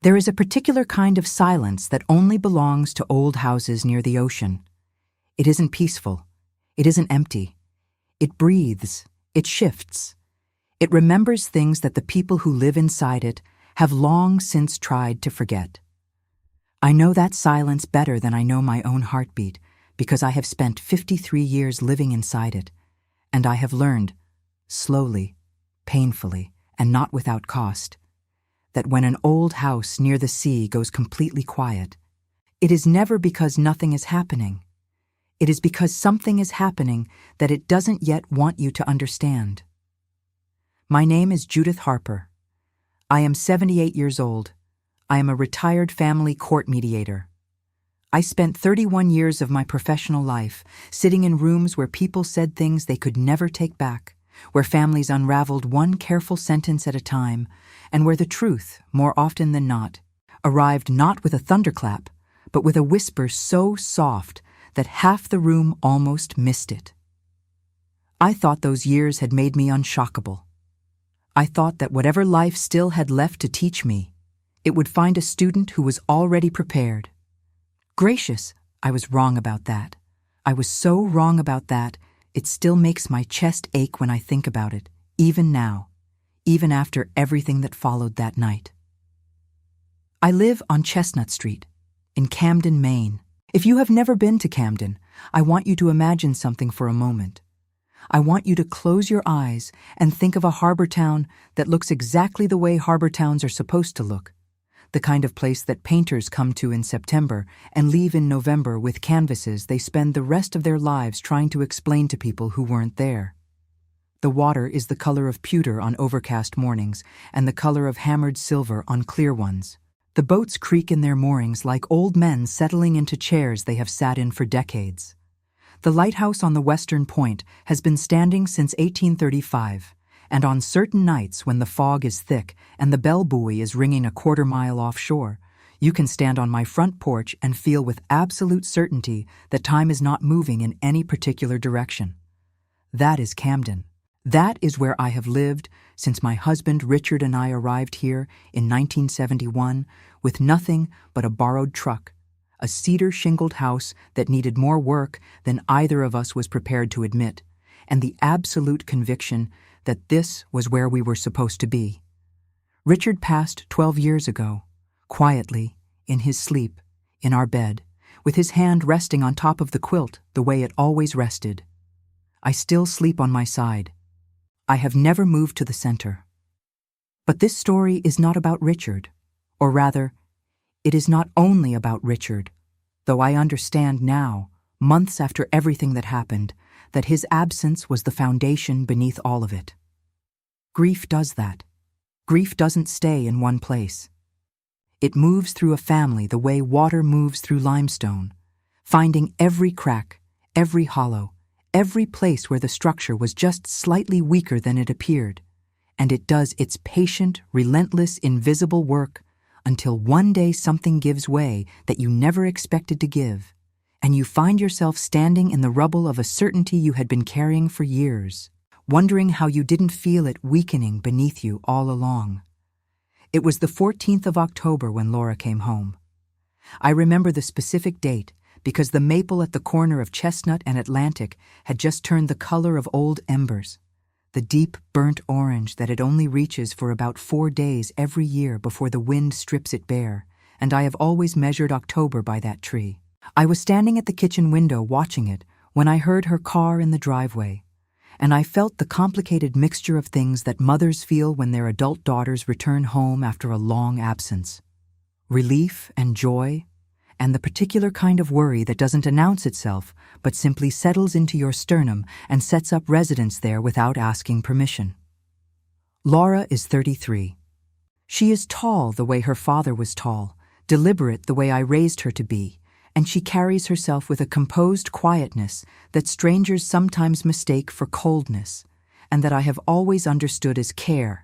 There is a particular kind of silence that only belongs to old houses near the ocean. It isn't peaceful. It isn't empty. It breathes. It shifts. It remembers things that the people who live inside it have long since tried to forget. I know that silence better than I know my own heartbeat because I have spent 53 years living inside it, and I have learned, slowly, painfully, and not without cost, that when an old house near the sea goes completely quiet, it is never because nothing is happening. It is because something is happening that it doesn't yet want you to understand. My name is Judith Harper. I am 78 years old. I am a retired family court mediator. I spent 31 years of my professional life sitting in rooms where people said things they could never take back, where families unraveled one careful sentence at a time, and where the truth, more often than not, arrived not with a thunderclap, but with a whisper so soft that half the room almost missed it. I thought those years had made me unshockable. I thought that whatever life still had left to teach me, it would find a student who was already prepared. Gracious, I was wrong about that. I was so wrong about that, it still makes my chest ache when I think about it, even now, even after everything that followed that night. I live on Chestnut Street, in Camden, Maine. If you have never been to Camden, I want you to imagine something for a moment. I want you to close your eyes and think of a harbor town that looks exactly the way harbor towns are supposed to look, the kind of place that painters come to in September and leave in November with canvases they spend the rest of their lives trying to explain to people who weren't there. The water is the color of pewter on overcast mornings and the color of hammered silver on clear ones. The boats creak in their moorings like old men settling into chairs they have sat in for decades. The lighthouse on the western point has been standing since 1835, and on certain nights when the fog is thick and the bell buoy is ringing a quarter-mile offshore, you can stand on my front porch and feel with absolute certainty that time is not moving in any particular direction. That is Camden. That is where I have lived since my husband Richard and I arrived here in 1971 with nothing but a borrowed truck, a cedar-shingled house that needed more work than either of us was prepared to admit, and the absolute conviction that this was where we were supposed to be. Richard passed 12 years ago, quietly, in his sleep, in our bed, with his hand resting on top of the quilt the way it always rested. I still sleep on my side. I have never moved to the center. But this story is not about Richard, or rather, it is not only about Richard, though I understand now, months after everything that happened, that his absence was the foundation beneath all of it. Grief does that. Grief doesn't stay in one place. It moves through a family the way water moves through limestone, finding every crack, every hollow, every place where the structure was just slightly weaker than it appeared, and it does its patient, relentless, invisible work until one day something gives way that you never expected to give, and you find yourself standing in the rubble of a certainty you had been carrying for years, wondering how you didn't feel it weakening beneath you all along. It was the 14th of October when Laura came home. I remember the specific date because the maple at the corner of Chestnut and Atlantic had just turned the color of old embers, the deep burnt orange that it only reaches for about 4 days every year before the wind strips it bare, and I have always measured October by that tree. I was standing at the kitchen window watching it when I heard her car in the driveway, and I felt the complicated mixture of things that mothers feel when their adult daughters return home after a long absence. Relief and joy, and the particular kind of worry that doesn't announce itself but simply settles into your sternum and sets up residence there without asking permission. Laura is 33. She is tall the way her father was tall, deliberate the way I raised her to be, and she carries herself with a composed quietness that strangers sometimes mistake for coldness, and that I have always understood as care.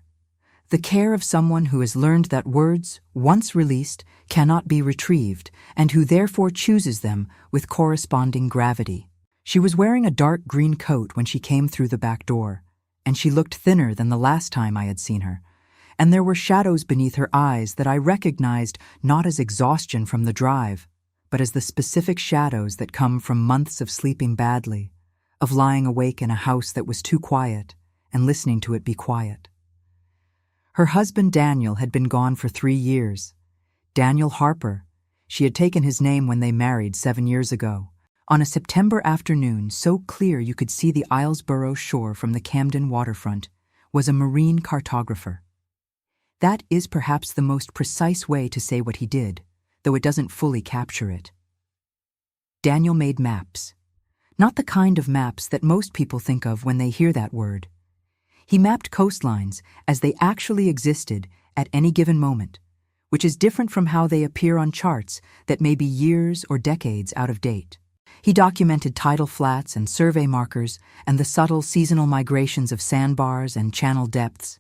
The care of someone who has learned that words, once released, cannot be retrieved, and who therefore chooses them with corresponding gravity. She was wearing a dark green coat when she came through the back door, and she looked thinner than the last time I had seen her, and there were shadows beneath her eyes that I recognized not as exhaustion from the drive, but as the specific shadows that come from months of sleeping badly, of lying awake in a house that was too quiet and listening to it be quiet. Her husband Daniel had been gone for 3 years. Daniel Harper. She had taken his name when they married 7 years ago. On a September afternoon so clear you could see the Islesboro shore from the Camden waterfront, was a marine cartographer. That is perhaps the most precise way to say what he did, though it doesn't fully capture it. Daniel made maps. Not the kind of maps that most people think of when they hear that word. He mapped coastlines as they actually existed at any given moment, which is different from how they appear on charts that may be years or decades out of date. He documented tidal flats and survey markers and the subtle seasonal migrations of sandbars and channel depths.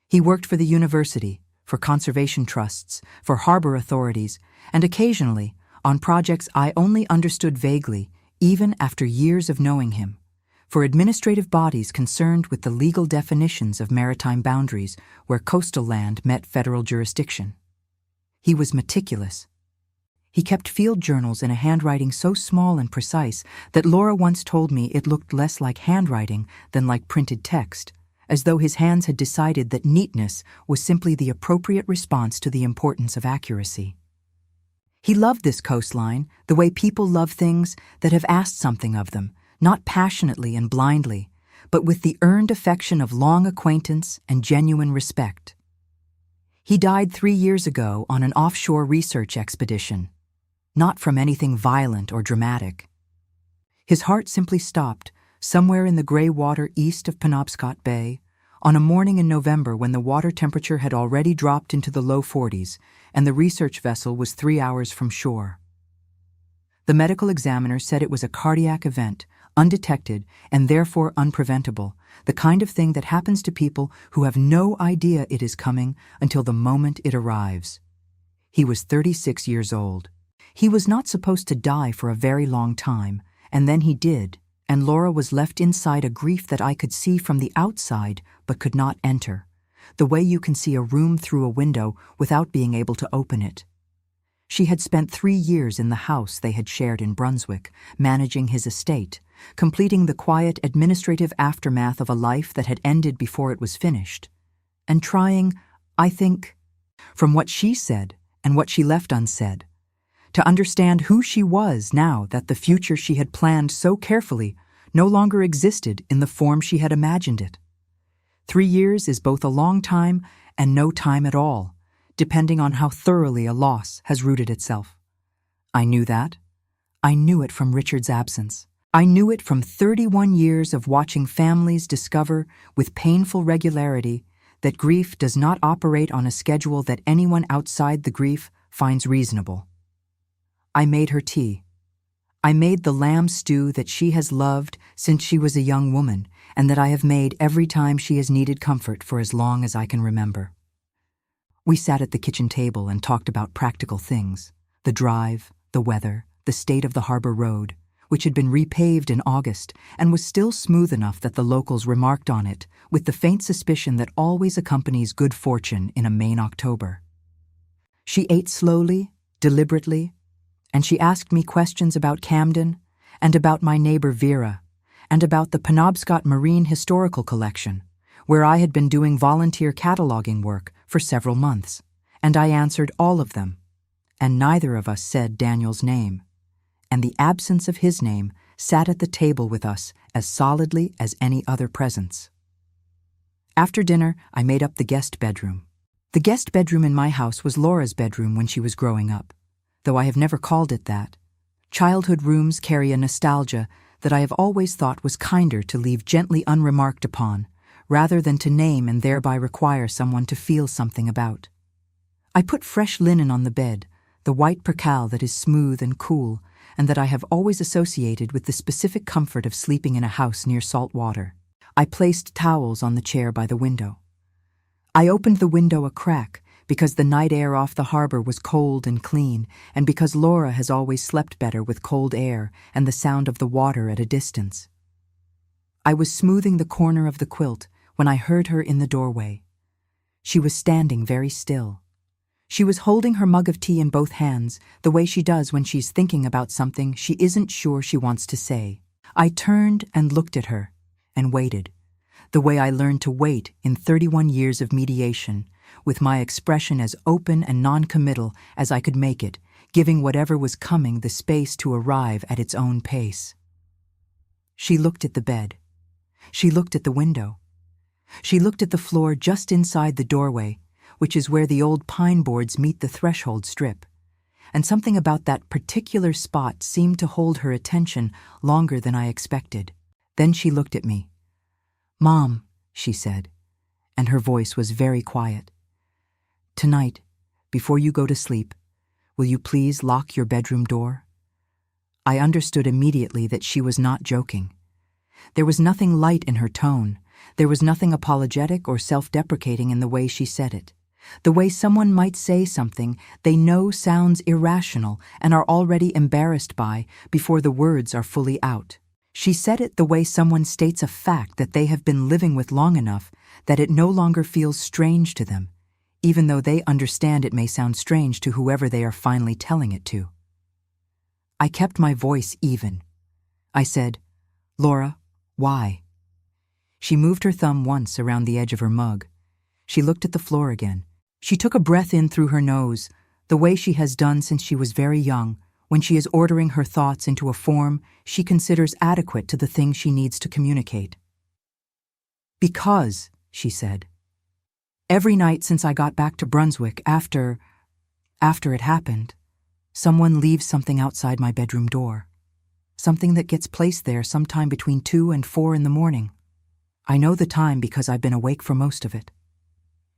He worked for the university, for conservation trusts, for harbor authorities, and occasionally on projects I only understood vaguely, even after years of knowing him, for administrative bodies concerned with the legal definitions of maritime boundaries where coastal land met federal jurisdiction. He was meticulous. He kept field journals in a handwriting so small and precise that Laura once told me it looked less like handwriting than like printed text, as though his hands had decided that neatness was simply the appropriate response to the importance of accuracy. He loved this coastline the way people love things that have asked something of them, not passionately and blindly, but with the earned affection of long acquaintance and genuine respect. He died 3 years ago on an offshore research expedition, not from anything violent or dramatic. His heart simply stopped somewhere in the gray water east of Penobscot Bay on a morning in November when the water temperature had already dropped into the low 40s and the research vessel was 3 hours from shore. The medical examiner said it was a cardiac event, undetected and therefore unpreventable, the kind of thing that happens to people who have no idea it is coming until the moment it arrives. He was 36 years old. He was not supposed to die for a very long time, and then he did, and Laura was left inside a grief that I could see from the outside but could not enter, the way you can see a room through a window without being able to open it. She had spent 3 years in the house they had shared in Brunswick, managing his estate, completing the quiet administrative aftermath of a life that had ended before it was finished, and trying, I think, from what she said and what she left unsaid, to understand who she was now that the future she had planned so carefully no longer existed in the form she had imagined it. 3 years is both a long time and no time at all, depending on how thoroughly a loss has rooted itself. I knew that. I knew it from Richard's absence. I knew it from 31 years of watching families discover with painful regularity that grief does not operate on a schedule that anyone outside the grief finds reasonable. I made her tea. I made the lamb stew that she has loved since she was a young woman and that I have made every time she has needed comfort for as long as I can remember. We sat at the kitchen table and talked about practical things, the drive, the weather, the state of the harbor road, which had been repaved in August and was still smooth enough that the locals remarked on it with the faint suspicion that always accompanies good fortune in a Maine October. She ate slowly, deliberately, and she asked me questions about Camden and about my neighbor Vera and about the Penobscot Marine Historical Collection, where I had been doing volunteer cataloging work for several months, and I answered all of them, and neither of us said Daniel's name, and the absence of his name sat at the table with us as solidly as any other presence. After dinner, I made up the guest bedroom. The guest bedroom in my house was Laura's bedroom when she was growing up, though I have never called it that. Childhood rooms carry a nostalgia that I have always thought was kinder to leave gently unremarked upon, rather than to name and thereby require someone to feel something about. I put fresh linen on the bed, the white percale that is smooth and cool, and that I have always associated with the specific comfort of sleeping in a house near salt water. I placed towels on the chair by the window. I opened the window a crack because the night air off the harbor was cold and clean, and because Laura has always slept better with cold air and the sound of the water at a distance. I was smoothing the corner of the quilt when I heard her in the doorway. She was standing very still. She was holding her mug of tea in both hands, the way she does when she's thinking about something she isn't sure she wants to say. I turned and looked at her, and waited, the way I learned to wait in 31 years of mediation, with my expression as open and non-committal as I could make it, giving whatever was coming the space to arrive at its own pace. She looked at the bed. She looked at the window. She looked at the floor just inside the doorway, which is where the old pine boards meet the threshold strip, and something about that particular spot seemed to hold her attention longer than I expected. Then she looked at me. "Mom," she said, and her voice was very quiet. "Tonight, before you go to sleep, will you please lock your bedroom door?" I understood immediately that she was not joking. There was nothing light in her tone. There was nothing apologetic or self-deprecating in the way she said it. The way someone might say something they know sounds irrational and are already embarrassed by before the words are fully out. She said it the way someone states a fact that they have been living with long enough that it no longer feels strange to them, even though they understand it may sound strange to whoever they are finally telling it to. I kept my voice even. I said, "Laura, why?" She moved her thumb once around the edge of her mug. She looked at the floor again. She took a breath in through her nose, the way she has done since she was very young, when she is ordering her thoughts into a form she considers adequate to the thing she needs to communicate. "Because," she said, "every night since I got back to Brunswick after it happened, someone leaves something outside my bedroom door. Something that gets placed there sometime between 2 and 4 in the morning. I know the time because I've been awake for most of it."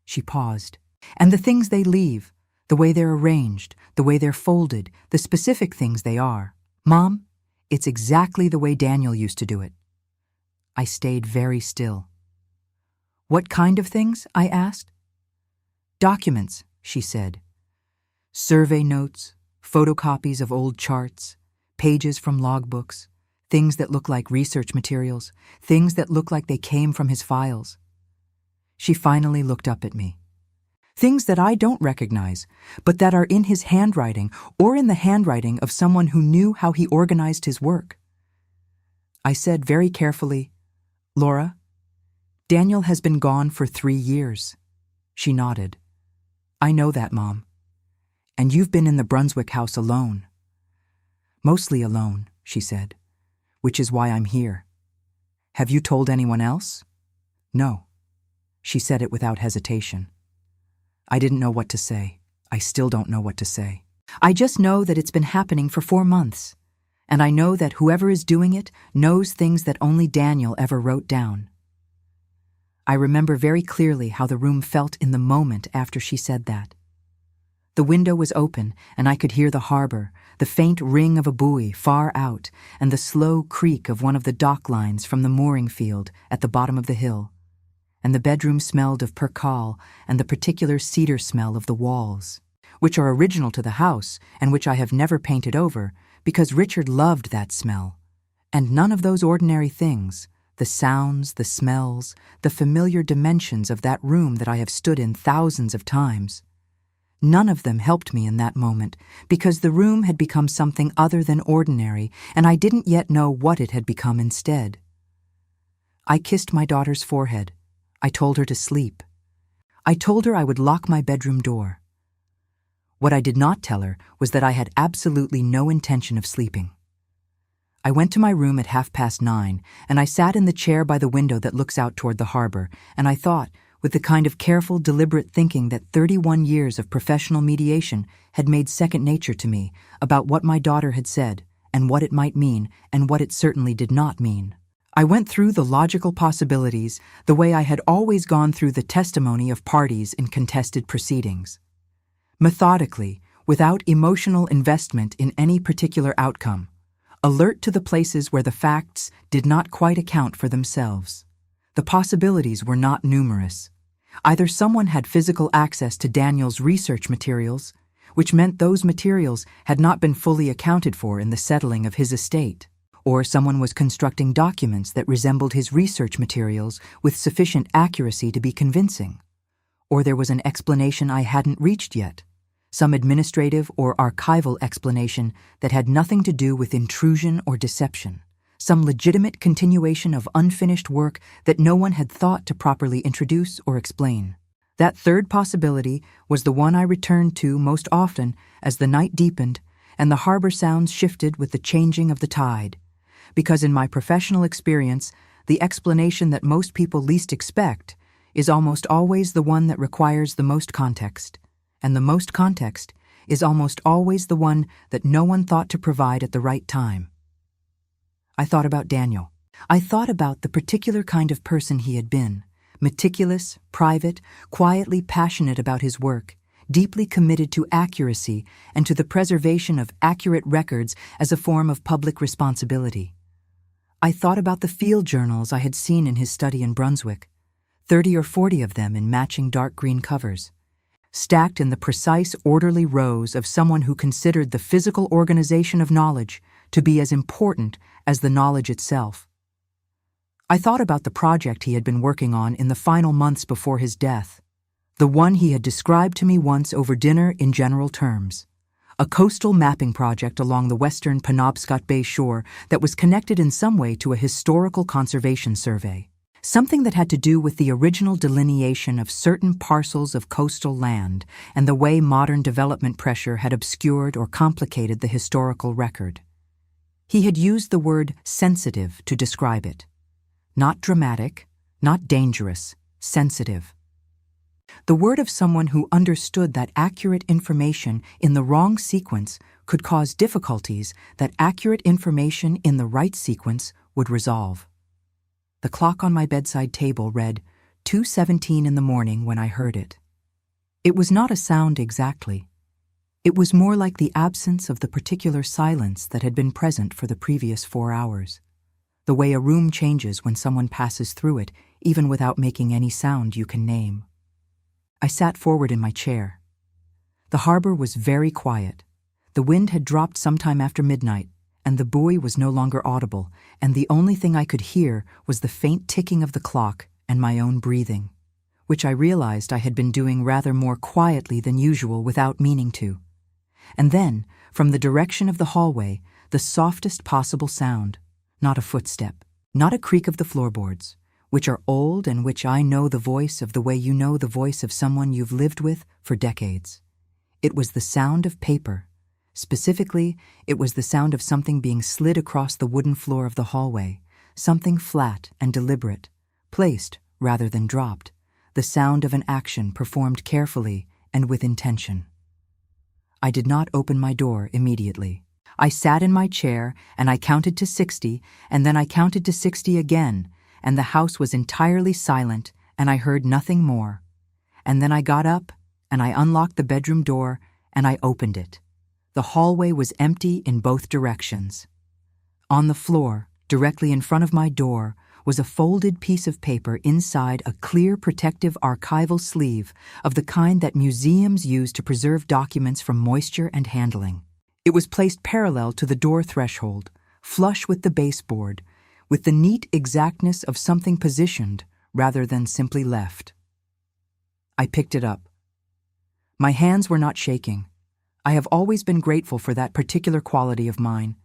She paused. "And the things they leave, the way they're arranged, the way they're folded, the specific things they are. Mom, it's exactly the way Daniel used to do it." I stayed very still. "What kind of things?" I asked. "Documents," she said. "Survey notes, photocopies of old charts, pages from logbooks, things that look like research materials, things that look like they came from his files." She finally looked up at me. "Things that I don't recognize, but that are in his handwriting or in the handwriting of someone who knew how he organized his work." I said very carefully, "Laura, Daniel has been gone for 3 years." She nodded. "I know that, Mom. And you've been in the Brunswick house alone." "Mostly alone," she said, "which is why I'm here. Have you told anyone else?" "No." She said it without hesitation. I didn't know what to say. I still don't know what to say. I just know that it's been happening for 4 months, and I know that whoever is doing it knows things that only Daniel ever wrote down. I remember very clearly how the room felt in the moment after she said that. The window was open, and I could hear the harbor, the faint ring of a buoy far out, and the slow creak of one of the dock lines from the mooring field at the bottom of the hill. And the bedroom smelled of percale and the particular cedar smell of the walls, which are original to the house and which I have never painted over because Richard loved that smell. And none of those ordinary things, the sounds, the smells, the familiar dimensions of that room that I have stood in thousands of times, none of them helped me in that moment because the room had become something other than ordinary and I didn't yet know what it had become instead. I kissed my daughter's forehead. I told her to sleep. I told her I would lock my bedroom door. What I did not tell her was that I had absolutely no intention of sleeping. I went to my room at 9:30, and I sat in the chair by the window that looks out toward the harbor, and I thought, with the kind of careful, deliberate thinking that 31 years of professional mediation had made second nature to me, about what my daughter had said, and what it might mean, and what it certainly did not mean. I went through the logical possibilities the way I had always gone through the testimony of parties in contested proceedings. Methodically, without emotional investment in any particular outcome, alert to the places where the facts did not quite account for themselves. The possibilities were not numerous. Either someone had physical access to Daniel's research materials, which meant those materials had not been fully accounted for in the settling of his estate, or someone was constructing documents that resembled his research materials with sufficient accuracy to be convincing, or there was an explanation I hadn't reached yet, some administrative or archival explanation that had nothing to do with intrusion or deception, some legitimate continuation of unfinished work that no one had thought to properly introduce or explain. That third possibility was the one I returned to most often as the night deepened and the harbor sounds shifted with the changing of the tide, because in my professional experience, the explanation that most people least expect is almost always the one that requires the most context, and the most context is almost always the one that no one thought to provide at the right time. I thought about Daniel. I thought about the particular kind of person he had been, meticulous, private, quietly passionate about his work, deeply committed to accuracy and to the preservation of accurate records as a form of public responsibility. I thought about the field journals I had seen in his study in Brunswick, 30 or 40 of them in matching dark green covers, stacked in the precise, orderly rows of someone who considered the physical organization of knowledge to be as important as the knowledge itself. I thought about the project he had been working on in the final months before his death, the one he had described to me once over dinner in general terms, a coastal mapping project along the western Penobscot Bay shore that was connected in some way to a historical conservation survey, something that had to do with the original delineation of certain parcels of coastal land and the way modern development pressure had obscured or complicated the historical record. He had used the word sensitive to describe it. Not dramatic, not dangerous, sensitive. The word of someone who understood that accurate information in the wrong sequence could cause difficulties that accurate information in the right sequence would resolve. The clock on my bedside table read 2:17 in the morning when I heard it. It was not a sound exactly. It was more like the absence of the particular silence that had been present for the previous 4 hours. The way a room changes when someone passes through it, even without making any sound you can name. I sat forward in my chair. The harbor was very quiet. The wind had dropped sometime after midnight, and the buoy was no longer audible, and the only thing I could hear was the faint ticking of the clock and my own breathing, which I realized I had been doing rather more quietly than usual without meaning to. And then, from the direction of the hallway, the softest possible sound. Not a footstep, not a creak of the floorboards, which are old and which I know the voice of the way you know the voice of someone you've lived with for decades. It was the sound of paper. Specifically, it was the sound of something being slid across the wooden floor of the hallway, something flat and deliberate, placed rather than dropped, the sound of an action performed carefully and with intention. I did not open my door immediately. I sat in my chair and I counted to 60, and then I counted to 60 again, and the house was entirely silent and I heard nothing more. And then I got up and I unlocked the bedroom door and I opened it. The hallway was empty in both directions. On the floor, directly in front of my door, was a folded piece of paper inside a clear protective archival sleeve of the kind that museums use to preserve documents from moisture and handling. It was placed parallel to the door threshold, flush with the baseboard, with the neat exactness of something positioned rather than simply left. I picked it up. My hands were not shaking. I have always been grateful for that particular quality of mine,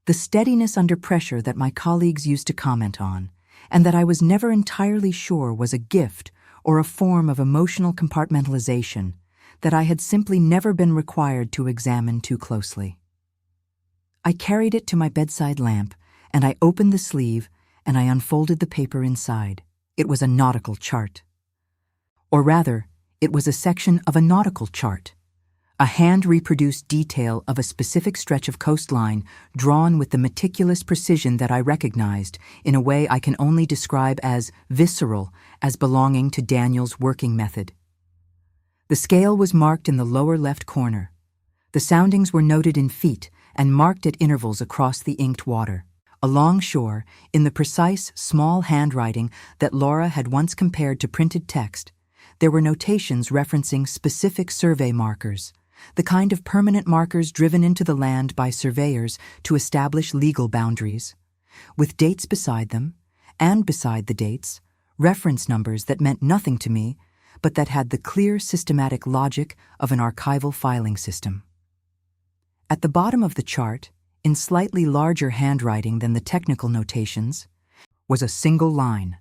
the steadiness under pressure that my colleagues used to comment on, and that I was never entirely sure was a gift or a form of emotional compartmentalization that I had simply never been required to examine too closely. I carried it to my bedside lamp, and I opened the sleeve, and I unfolded the paper inside. It was a nautical chart. Or rather, it was a section of a nautical chart, a hand-reproduced detail of a specific stretch of coastline drawn with the meticulous precision that I recognized in a way I can only describe as visceral, as belonging to Daniel's working method. The scale was marked in the lower left corner. The soundings were noted in feet and marked at intervals across the inked water. Alongshore, in the precise, small handwriting that Laura had once compared to printed text, there were notations referencing specific survey markers, the kind of permanent markers driven into the land by surveyors to establish legal boundaries, with dates beside them, and beside the dates, reference numbers that meant nothing to me, but that had the clear systematic logic of an archival filing system. At the bottom of the chart, in slightly larger handwriting than the technical notations, was a single line.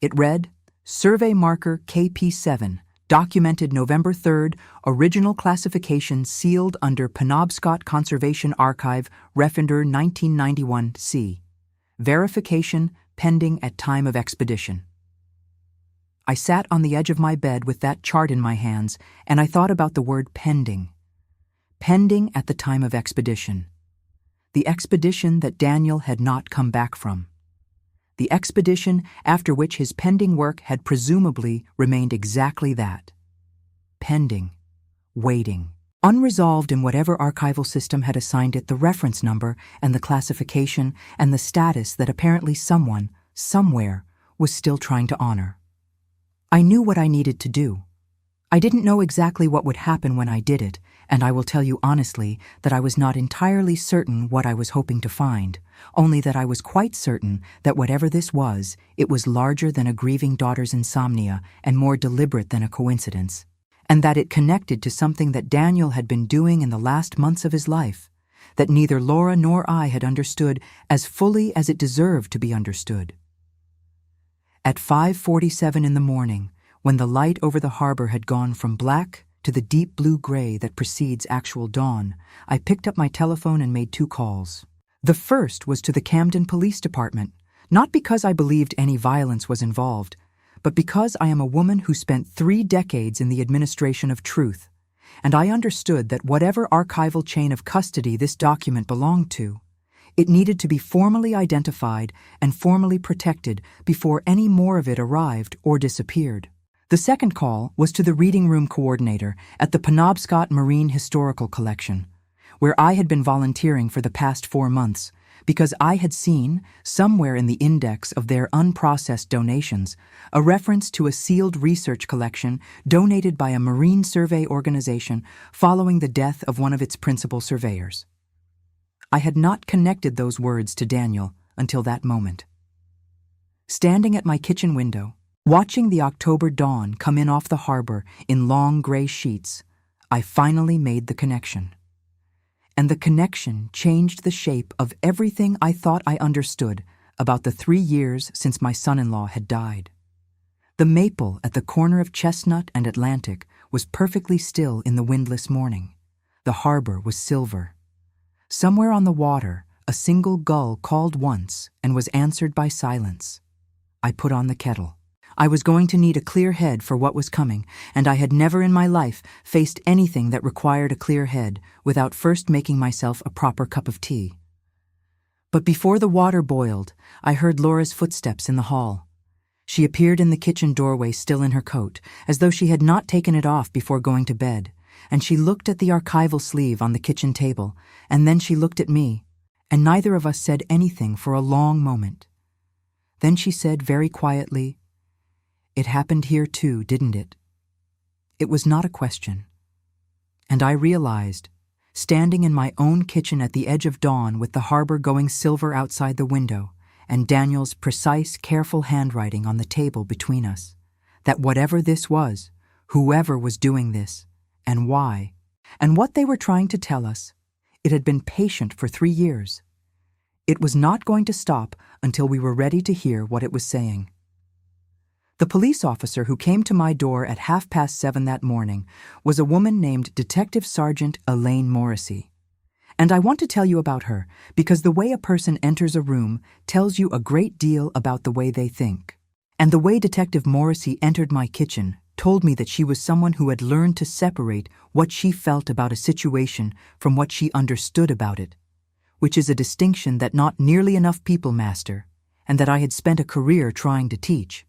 It read, Survey Marker KP7, documented November 3rd, original classification sealed under Penobscot Conservation Archive, Referender 1991-C. Verification pending at time of expedition. I sat on the edge of my bed with that chart in my hands, and I thought about the word pending. Pending at the time of expedition. The expedition that Daniel had not come back from. The expedition after which his pending work had presumably remained exactly that. Pending. Waiting. Unresolved in whatever archival system had assigned it the reference number and the classification and the status that apparently someone, somewhere, was still trying to honor. I knew what I needed to do. I didn't know exactly what would happen when I did it, and I will tell you honestly that I was not entirely certain what I was hoping to find, only that I was quite certain that whatever this was, it was larger than a grieving daughter's insomnia and more deliberate than a coincidence, and that it connected to something that Daniel had been doing in the last months of his life, that neither Laura nor I had understood as fully as it deserved to be understood. At 5:47 in the morning, when the light over the harbor had gone from black to the deep blue-gray that precedes actual dawn, I picked up my telephone and made 2 calls. The first was to the Camden Police Department, not because I believed any violence was involved, but because I am a woman who spent 3 decades in the administration of truth, and I understood that whatever archival chain of custody this document belonged to, it needed to be formally identified and formally protected before any more of it arrived or disappeared. The second call was to the reading room coordinator at the Penobscot Marine Historical Collection, where I had been volunteering for the past 4 months, because I had seen, somewhere in the index of their unprocessed donations, a reference to a sealed research collection donated by a marine survey organization following the death of one of its principal surveyors. I had not connected those words to Daniel until that moment. Standing at my kitchen window, watching the October dawn come in off the harbor in long gray sheets, I finally made the connection. And the connection changed the shape of everything I thought I understood about the 3 years since my son-in-law had died. The maple at the corner of Chestnut and Atlantic was perfectly still in the windless morning. The harbor was silver. Somewhere on the water, a single gull called once and was answered by silence. I put on the kettle. I was going to need a clear head for what was coming, and I had never in my life faced anything that required a clear head without first making myself a proper cup of tea. But before the water boiled, I heard Laura's footsteps in the hall. She appeared in the kitchen doorway still in her coat, as though she had not taken it off before going to bed, and she looked at the archival sleeve on the kitchen table, and then she looked at me, and neither of us said anything for a long moment. Then she said very quietly, "It happened here too, didn't it?" It was not a question. And I realized, standing in my own kitchen at the edge of dawn with the harbor going silver outside the window and Daniel's precise, careful handwriting on the table between us, that whatever this was, whoever was doing this, and why, and what they were trying to tell us, it had been patient for 3 years. It was not going to stop until we were ready to hear what it was saying. The police officer who came to my door at 7:30 that morning was a woman named Detective Sergeant Elaine Morrissey. And I want to tell you about her because the way a person enters a room tells you a great deal about the way they think. And the way Detective Morrissey entered my kitchen told me that she was someone who had learned to separate what she felt about a situation from what she understood about it, which is a distinction that not nearly enough people master, and that I had spent a career trying to teach.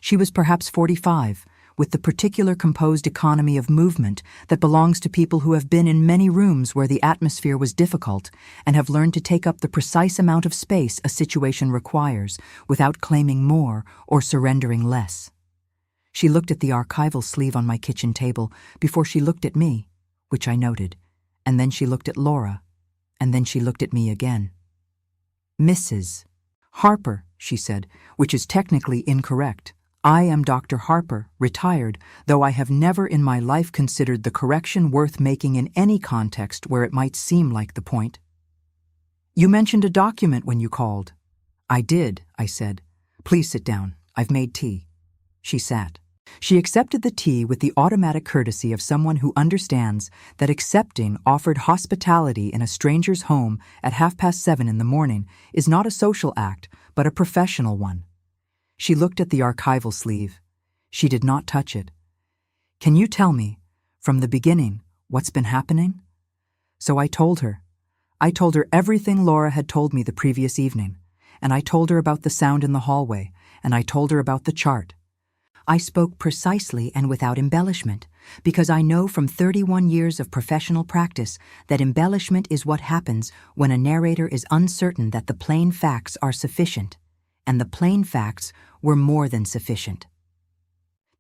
She was perhaps 45, with the particular composed economy of movement that belongs to people who have been in many rooms where the atmosphere was difficult and have learned to take up the precise amount of space a situation requires without claiming more or surrendering less. She looked at the archival sleeve on my kitchen table before she looked at me, which I noted, and then she looked at Laura, and then she looked at me again. "Mrs. Harper," she said, which is technically incorrect. I am Dr. Harper, retired, though I have never in my life considered the correction worth making in any context where it might seem like the point. You mentioned a document when you called. I did, I said. Please sit down. I've made tea. She sat. She accepted the tea with the automatic courtesy of someone who understands that accepting offered hospitality in a stranger's home at 7:30 in the morning is not a social act, but a professional one. She looked at the archival sleeve. She did not touch it. Can you tell me, from the beginning, what's been happening? So I told her. I told her everything Laura had told me the previous evening, and I told her about the sound in the hallway, and I told her about the chart. I spoke precisely and without embellishment, because I know from 31 years of professional practice that embellishment is what happens when a narrator is uncertain that the plain facts are sufficient, and the plain facts were more than sufficient.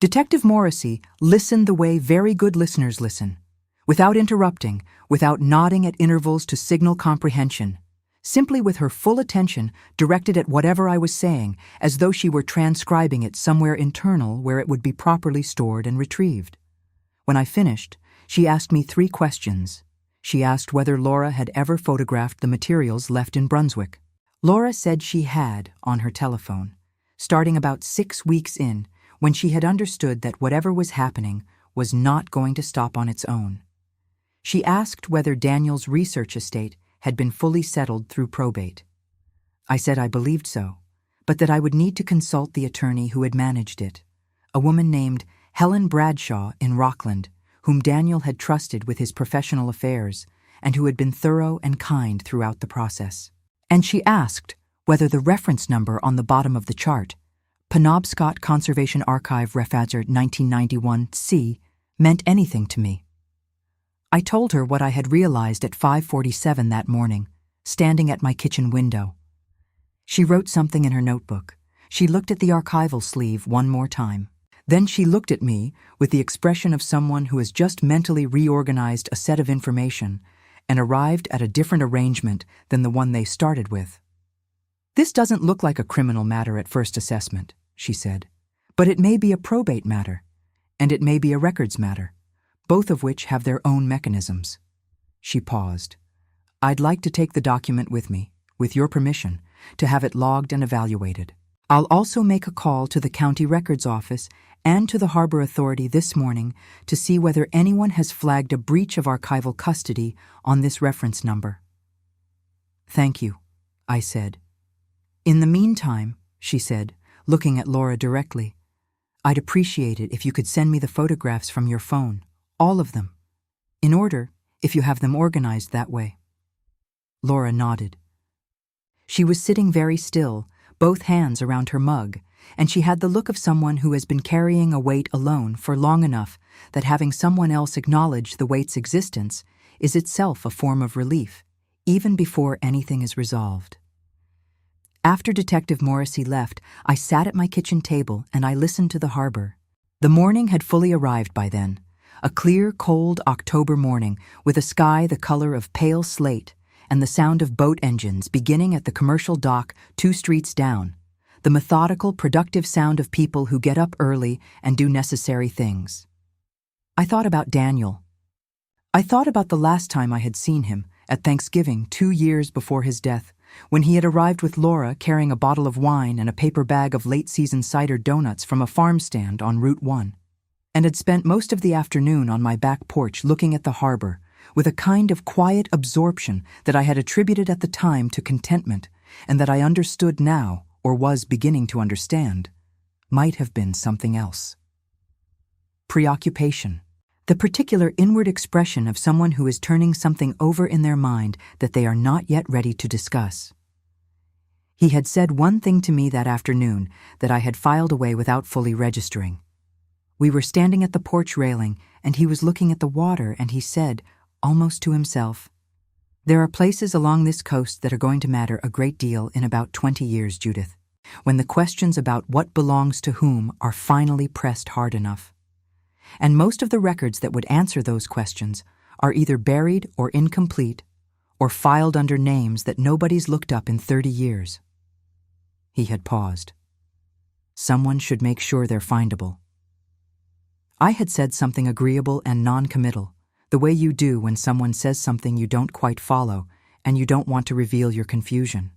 Detective Morrissey listened the way very good listeners listen, without interrupting, without nodding at intervals to signal comprehension, simply with her full attention directed at whatever I was saying, as though she were transcribing it somewhere internal where it would be properly stored and retrieved. When I finished, she asked me 3 questions. She asked whether Laura had ever photographed the materials left in Brunswick. Laura said she had on her telephone, starting about 6 weeks in, when she had understood that whatever was happening was not going to stop on its own. She asked whether Daniel's research estate had been fully settled through probate. I said I believed so, but that I would need to consult the attorney who had managed it, a woman named Helen Bradshaw in Rockland, whom Daniel had trusted with his professional affairs and who had been thorough and kind throughout the process. And she asked whether the reference number on the bottom of the chart, Penobscot Conservation Archive Refazor 1991-C, meant anything to me. I told her what I had realized at 5:47 that morning, standing at my kitchen window. She wrote something in her notebook. She looked at the archival sleeve one more time. Then she looked at me with the expression of someone who has just mentally reorganized a set of information and arrived at a different arrangement than the one they started with. This doesn't look like a criminal matter at first assessment, she said, but it may be a probate matter, and it may be a records matter, both of which have their own mechanisms. She paused. I'd like to take the document with me, with your permission, to have it logged and evaluated. I'll also make a call to the county records office and to the Harbor Authority this morning to see whether anyone has flagged a breach of archival custody on this reference number. Thank you, I said. In the meantime, she said, looking at Laura directly, I'd appreciate it if you could send me the photographs from your phone, all of them, in order, if you have them organized that way. Laura nodded. She was sitting very still, both hands around her mug, and she had the look of someone who has been carrying a weight alone for long enough that having someone else acknowledge the weight's existence is itself a form of relief, even before anything is resolved. After Detective Morrissey left, I sat at my kitchen table and I listened to the harbor. The morning had fully arrived by then, a clear, cold October morning with a sky the color of pale slate and the sound of boat engines beginning at the commercial dock 2 streets down, the methodical, productive sound of people who get up early and do necessary things. I thought about Daniel. I thought about the last time I had seen him, at Thanksgiving 2 years before his death, when he had arrived with Laura carrying a bottle of wine and a paper bag of late-season cider donuts from a farm stand on Route 1, and had spent most of the afternoon on my back porch looking at the harbor, with a kind of quiet absorption that I had attributed at the time to contentment, and that I understood now, or was beginning to understand, might have been something else. Preoccupation. The particular inward expression of someone who is turning something over in their mind that they are not yet ready to discuss. He had said one thing to me that afternoon that I had filed away without fully registering. We were standing at the porch railing, and he was looking at the water, and he said, almost to himself, "There are places along this coast that are going to matter a great deal in about 20 years, Judith, when the questions about what belongs to whom are finally pressed hard enough. And most of the records that would answer those questions are either buried or incomplete or filed under names that nobody's looked up in 30 years. He had paused. Someone should make sure they're findable. I had said something agreeable and non-committal, the way you do when someone says something you don't quite follow and you don't want to reveal your confusion.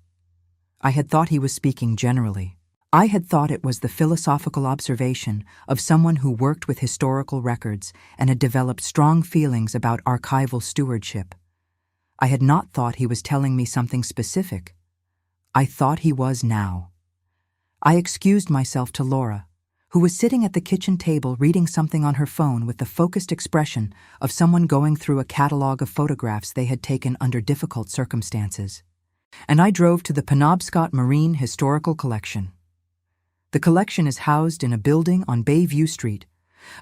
I had thought he was speaking generally. I had thought it was the philosophical observation of someone who worked with historical records and had developed strong feelings about archival stewardship. I had not thought he was telling me something specific. I thought he was now. I excused myself to Laura, who was sitting at the kitchen table reading something on her phone with the focused expression of someone going through a catalog of photographs they had taken under difficult circumstances. And I drove to the Penobscot Marine Historical Collection. The collection is housed in a building on Bayview Street,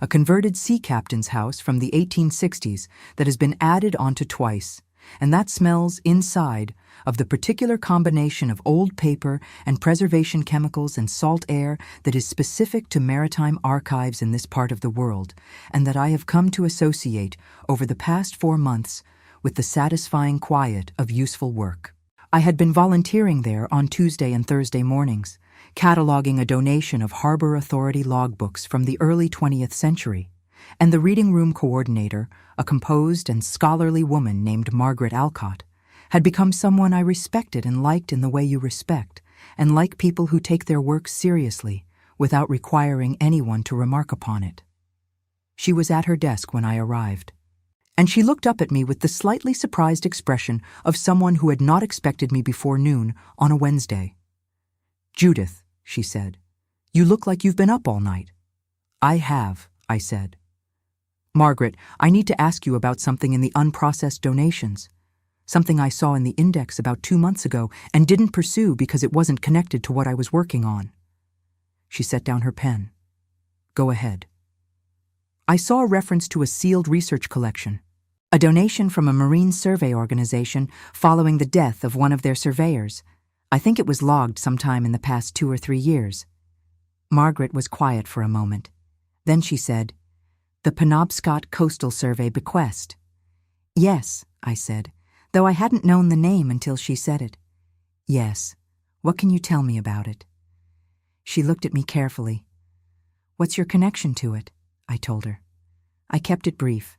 a converted sea captain's house from the 1860s that has been added onto twice, and that smells inside of the particular combination of old paper and preservation chemicals and salt air that is specific to maritime archives in this part of the world, and that I have come to associate over the past 4 months with the satisfying quiet of useful work. I had been volunteering there on Tuesday and Thursday mornings, cataloging a donation of Harbor Authority logbooks from the early 20th century, and the reading room coordinator, a composed and scholarly woman named Margaret Alcott, had become someone I respected and liked in the way you respect and like people who take their work seriously without requiring anyone to remark upon it. She was at her desk when I arrived, and she looked up at me with the slightly surprised expression of someone who had not expected me before noon on a Wednesday. "Judith," she said, "you look like you've been up all night." "I have," I said. "Margaret, I need to ask you about something in the unprocessed donations. Something I saw in the index about 2 months ago and didn't pursue because it wasn't connected to what I was working on." She set down her pen. "Go ahead." "I saw a reference to a sealed research collection, a donation from a marine survey organization following the death of one of their surveyors. I think it was logged sometime in the past 2 or 3 years. Margaret was quiet for a moment. Then she said, "The Penobscot Coastal Survey bequest." "Yes," I said, though I hadn't known the name until she said it. "Yes. What can you tell me about it?" She looked at me carefully. "What's your connection to it?" I told her. I kept it brief.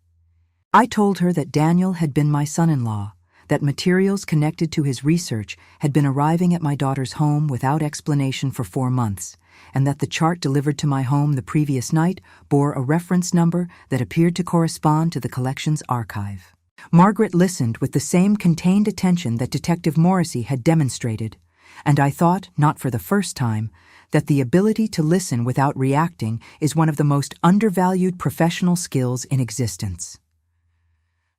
I told her that Daniel had been my son-in-law, that materials connected to his research had been arriving at my daughter's home without explanation for 4 months, and that the chart delivered to my home the previous night bore a reference number that appeared to correspond to the collection's archive. Margaret listened with the same contained attention that Detective Morrissey had demonstrated, and I thought, not for the first time, that the ability to listen without reacting is one of the most undervalued professional skills in existence.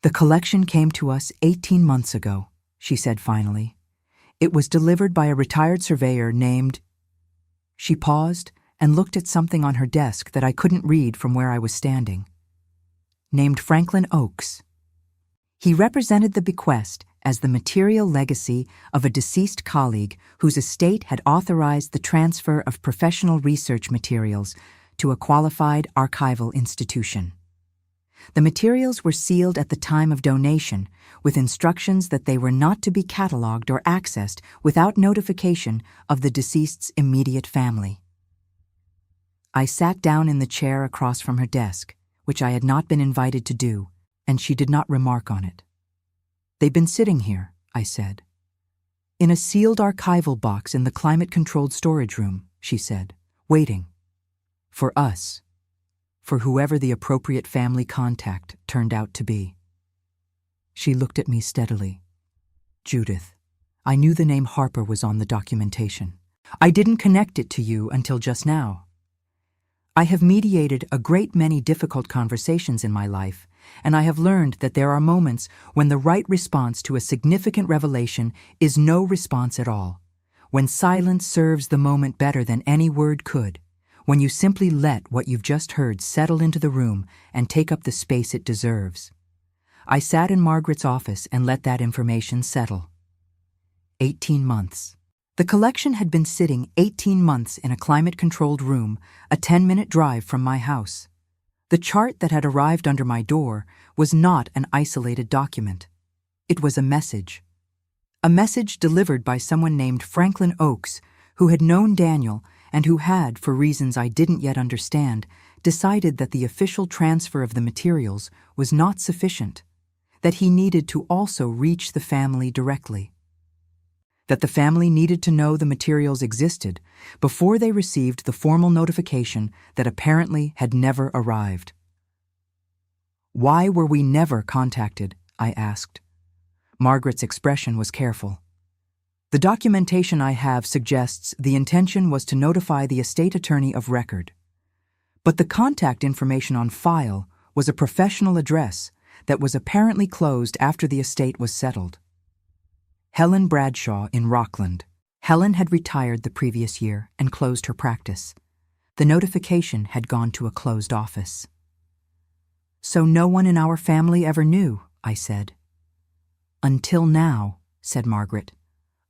"The collection came to us 18 months ago," she said finally. "It was delivered by a retired surveyor named—" She paused and looked at something on her desk that I couldn't read from where I was standing. "Named Franklin Oakes. He represented the bequest as the material legacy of a deceased colleague whose estate had authorized the transfer of professional research materials to a qualified archival institution. The materials were sealed at the time of donation, with instructions that they were not to be cataloged or accessed without notification of the deceased's immediate family." I sat down in the chair across from her desk, which I had not been invited to do, and she did not remark on it. "They've been sitting here," I said. "In a sealed archival box in the climate-controlled storage room," she said, "waiting. For us. For whoever the appropriate family contact turned out to be." She looked at me steadily. "Judith, I knew the name Harper was on the documentation. I didn't connect it to you until just now. I have mediated a great many difficult conversations in my life, and I have learned that there are moments when the right response to a significant revelation is no response at all, when silence serves the moment better than any word could, when you simply let what you've just heard settle into the room and take up the space it deserves. I sat in Margaret's office and let that information settle. 18 months. The collection had been sitting 18 months in a climate-controlled room, a 10-minute drive from my house. The chart that had arrived under my door was not an isolated document. It was a message. A message delivered by someone named Franklin Oakes, who had known Daniel and who had, for reasons I didn't yet understand, decided that the official transfer of the materials was not sufficient, that he needed to also reach the family directly, that the family needed to know the materials existed before they received the formal notification that apparently had never arrived. "Why were we never contacted?" I asked. Margaret's expression was careful. "The documentation I have suggests the intention was to notify the estate attorney of record. But the contact information on file was a professional address that was apparently closed after the estate was settled. Helen Bradshaw in Rockland. Helen had retired the previous year and closed her practice. The notification had gone to a closed office." "So no one in our family ever knew," I said. "Until now," said Margaret.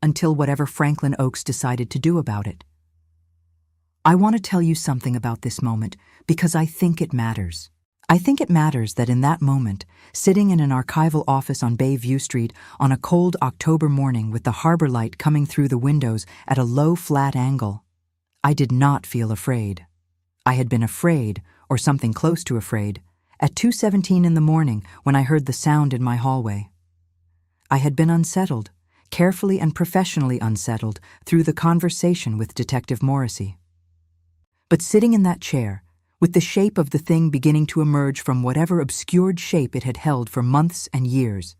"Until whatever Franklin Oakes decided to do about it. I want to tell you something about this moment because I think it matters. I think it matters that in that moment, sitting in an archival office on Bayview Street on a cold October morning with the harbor light coming through the windows at a low, flat angle, I did not feel afraid. I had been afraid, or something close to afraid, at 2:17 in the morning when I heard the sound in my hallway. I had been unsettled, carefully and professionally unsettled, through the conversation with Detective Morrissey. But sitting in that chair, with the shape of the thing beginning to emerge from whatever obscured shape it had held for months and years,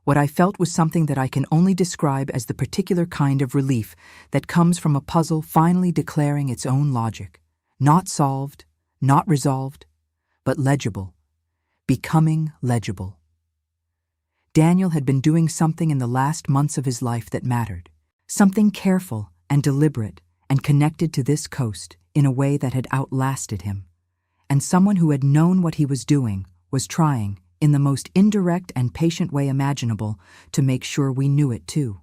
what I felt was something that I can only describe as the particular kind of relief that comes from a puzzle finally declaring its own logic, not solved, not resolved, but legible, becoming legible. Daniel had been doing something in the last months of his life that mattered, something careful and deliberate and connected to this coast in a way that had outlasted him. And someone who had known what he was doing was trying, in the most indirect and patient way imaginable, to make sure we knew it too.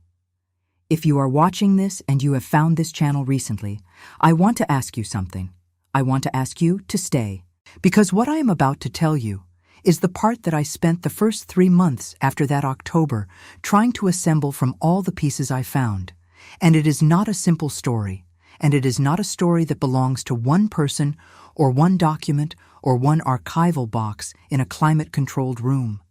If you are watching this and you have found this channel recently, I want to ask you something. I want to ask you to stay, because what I am about to tell you is the part that I spent the first 3 months after that October trying to assemble from all the pieces I found. And it is not a simple story, and it is not a story that belongs to one person or one document or one archival box in a climate-controlled room.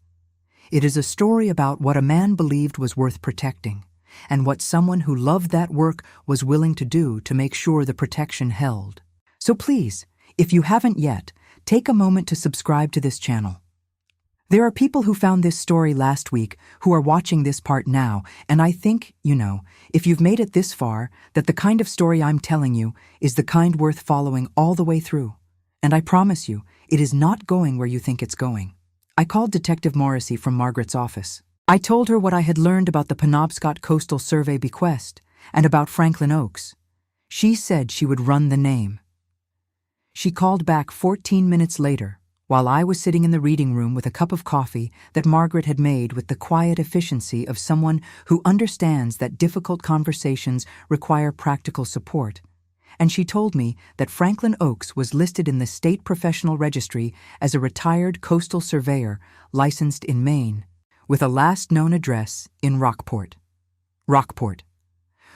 It is a story about what a man believed was worth protecting, and what someone who loved that work was willing to do to make sure the protection held. So please, if you haven't yet, take a moment to subscribe to this channel. There are people who found this story last week who are watching this part now, and I think, if you've made it this far, that the kind of story I'm telling you is the kind worth following all the way through. And I promise you, it is not going where you think it's going. I called Detective Morrissey from Margaret's office. I told her what I had learned about the Penobscot Coastal Survey bequest and about Franklin Oakes. She said she would run the name. She called back 14 minutes later, while I was sitting in the reading room with a cup of coffee that Margaret had made with the quiet efficiency of someone who understands that difficult conversations require practical support. And she told me that Franklin Oakes was listed in the State Professional Registry as a retired coastal surveyor licensed in Maine, with a last known address in Rockport.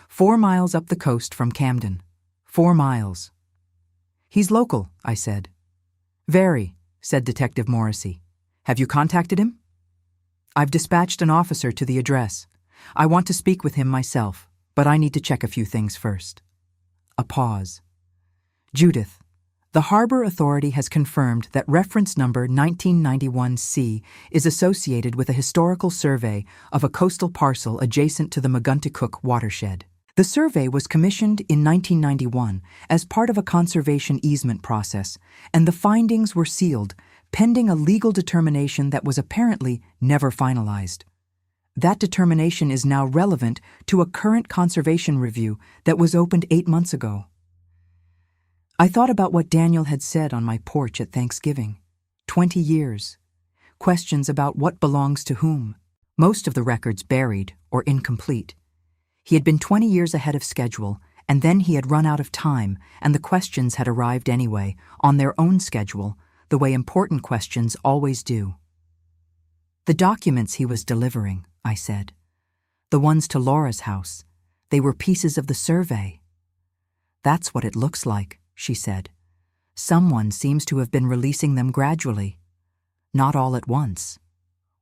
4 miles up the coast from Camden. 4 miles. "He's local," I said. "Very," said Detective Morrissey. "Have you contacted him?" "I've dispatched an officer to the address. I want to speak with him myself, but I need to check a few things first." A pause. "Judith, the Harbor Authority has confirmed that reference number 1991C is associated with a historical survey of a coastal parcel adjacent to the Magunticook watershed. The survey was commissioned in 1991 as part of a conservation easement process, and the findings were sealed, pending a legal determination that was apparently never finalized. That determination is now relevant to a current conservation review that was opened 8 months ago." I thought about what Daniel had said on my porch at Thanksgiving. 20 years. Questions about what belongs to whom. Most of the records buried or incomplete. He had been 20 years ahead of schedule, and then he had run out of time, and the questions had arrived anyway, on their own schedule, the way important questions always do. "The documents he was delivering," I said. "The ones to Laura's house. They were pieces of the survey." That's what it looks like, she said. Someone seems to have been releasing them gradually. Not all at once.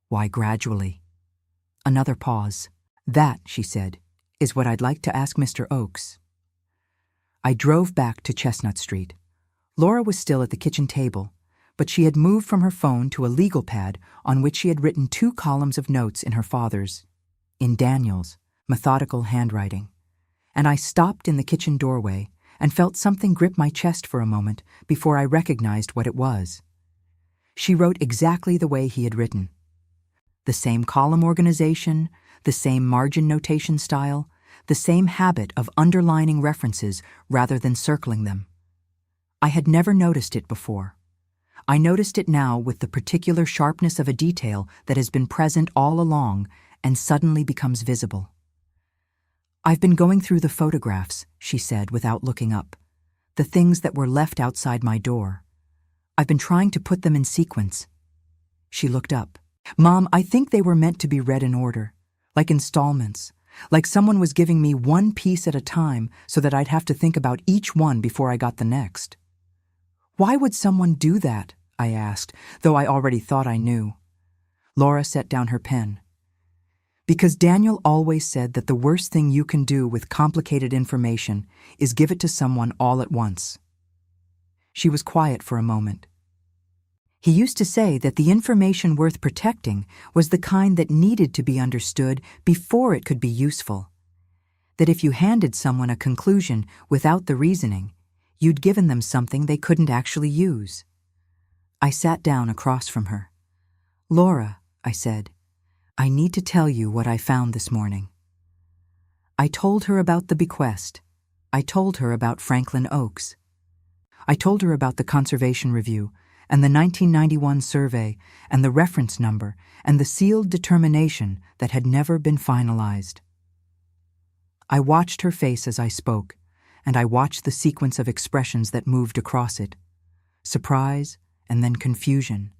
Why gradually? Another pause. That, she said, is what I'd like to ask Mr. Oakes. I drove back to Chestnut Street. Laura was still at the kitchen table, but she had moved from her phone to a legal pad on which she had written 2 columns of notes in her father's, in Daniel's, methodical handwriting. And I stopped in the kitchen doorway and felt something grip my chest for a moment before I recognized what it was. She wrote exactly the way he had written. The same column organization, the same margin notation style, the same habit of underlining references rather than circling them. I had never noticed it before. I noticed it now with the particular sharpness of a detail that has been present all along and suddenly becomes visible. I've been going through the photographs, she said without looking up, the things that were left outside my door. I've been trying to put them in sequence. She looked up. Mom, I think they were meant to be read in order, like installments, like someone was giving me one piece at a time so that I'd have to think about each one before I got the next. Why would someone do that? I asked, though I already thought I knew. Laura set down her pen. Because Daniel always said that the worst thing you can do with complicated information is give it to someone all at once. She was quiet for a moment. He used to say that the information worth protecting was the kind that needed to be understood before it could be useful. That if you handed someone a conclusion without the reasoning, you'd given them something they couldn't actually use. I sat down across from her. Laura, I said, I need to tell you what I found this morning. I told her about the bequest. I told her about Franklin Oakes. I told her about the Conservation Review and the 1991 survey and the reference number and the sealed determination that had never been finalized. I watched her face as I spoke, and I watched the sequence of expressions that moved across it. Surprise, and then confusion,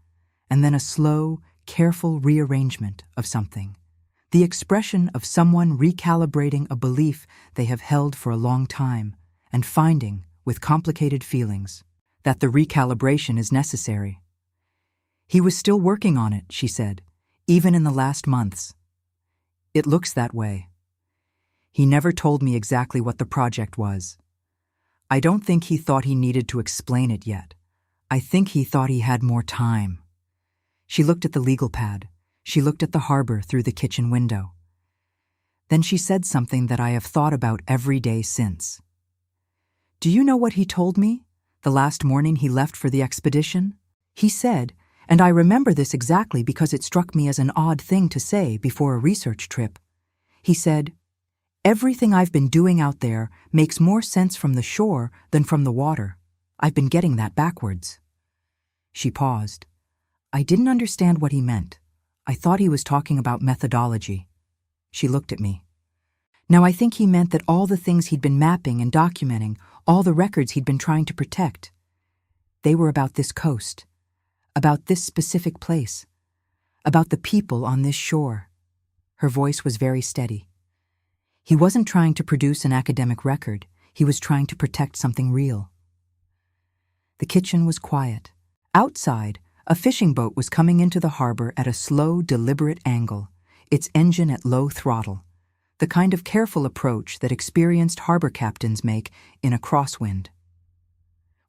and then a slow, careful rearrangement of something. The expression of someone recalibrating a belief they have held for a long time and finding, with complicated feelings, that the recalibration is necessary. He was still working on it, she said, even in the last months. It looks that way. He never told me exactly what the project was. I don't think he thought he needed to explain it yet. I think he thought he had more time. She looked at the legal pad. She looked at the harbor through the kitchen window. Then she said something that I have thought about every day since. Do you know what he told me the last morning he left for the expedition? He said, and I remember this exactly because it struck me as an odd thing to say before a research trip. He said, everything I've been doing out there makes more sense from the shore than from the water. I've been getting that backwards. She paused. I didn't understand what he meant. I thought he was talking about methodology. She looked at me. Now I think he meant that all the things he'd been mapping and documenting, all the records he'd been trying to protect, they were about this coast, about this specific place, about the people on this shore. Her voice was very steady. He wasn't trying to produce an academic record. He was trying to protect something real. The kitchen was quiet. Outside, a fishing boat was coming into the harbor at a slow, deliberate angle, its engine at low throttle, the kind of careful approach that experienced harbor captains make in a crosswind.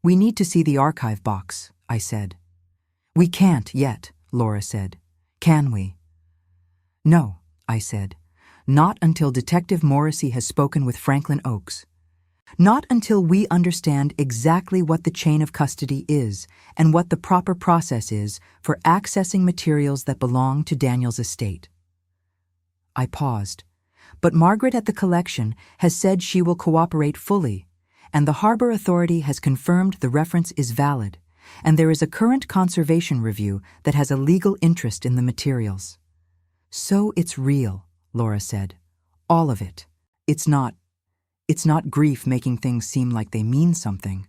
We need to see the archive box, I said. We can't yet, Laura said. Can we? No, I said. Not until Detective Morrissey has spoken with Franklin Oakes. Not until we understand exactly what the chain of custody is and what the proper process is for accessing materials that belong to Daniel's estate. I paused, but Margaret at the collection has said she will cooperate fully, and the Harbor Authority has confirmed the reference is valid, and there is a current conservation review that has a legal interest in the materials. So it's real, Laura said. All of it. It's not grief making things seem like they mean something.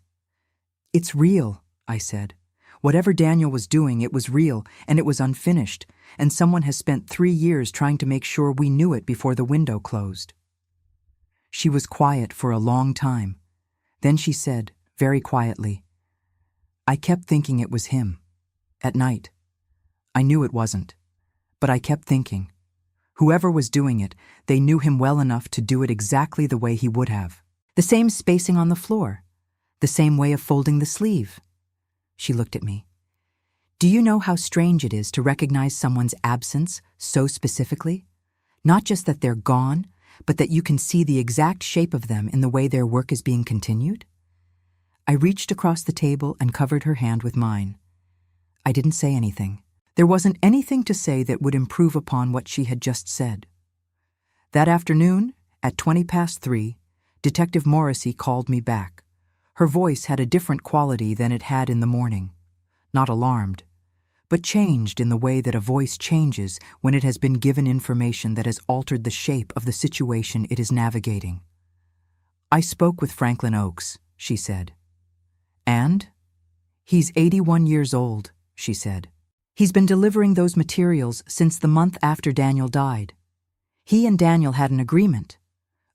It's real, I said. Whatever Daniel was doing, it was real, and it was unfinished, and someone has spent 3 years trying to make sure we knew it before the window closed. She was quiet for a long time. Then she said, very quietly, "I kept thinking it was him. At night. I knew it wasn't. But I kept thinking. Whoever was doing it, they knew him well enough to do it exactly the way he would have. The same spacing on the floor. The same way of folding the sleeve." She looked at me. "Do you know how strange it is to recognize someone's absence so specifically? Not just that they're gone, but that you can see the exact shape of them in the way their work is being continued?" I reached across the table and covered her hand with mine. I didn't say anything. There wasn't anything to say that would improve upon what she had just said. That afternoon, at 3:20, Detective Morrissey called me back. Her voice had a different quality than it had in the morning. Not alarmed, but changed in the way that a voice changes when it has been given information that has altered the shape of the situation it is navigating. "I spoke with Franklin Oakes," she said. "And? He's 81 years old," she said. "He's been delivering those materials since the month after Daniel died. He and Daniel had an agreement.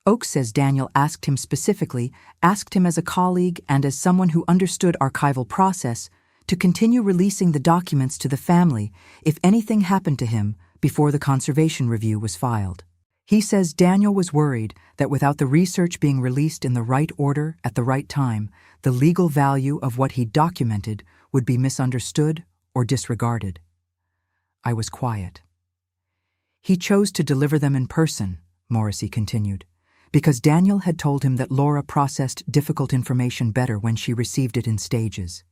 Oakes says Daniel asked him specifically, asked him as a colleague and as someone who understood archival process, to continue releasing the documents to the family if anything happened to him before the conservation review was filed. He says Daniel was worried that without the research being released in the right order at the right time, the legal value of what he documented would be misunderstood or disregarded." I was quiet. "He chose to deliver them in person," Morrissey continued, "because Daniel had told him that Laura processed difficult information better when she received it in stages.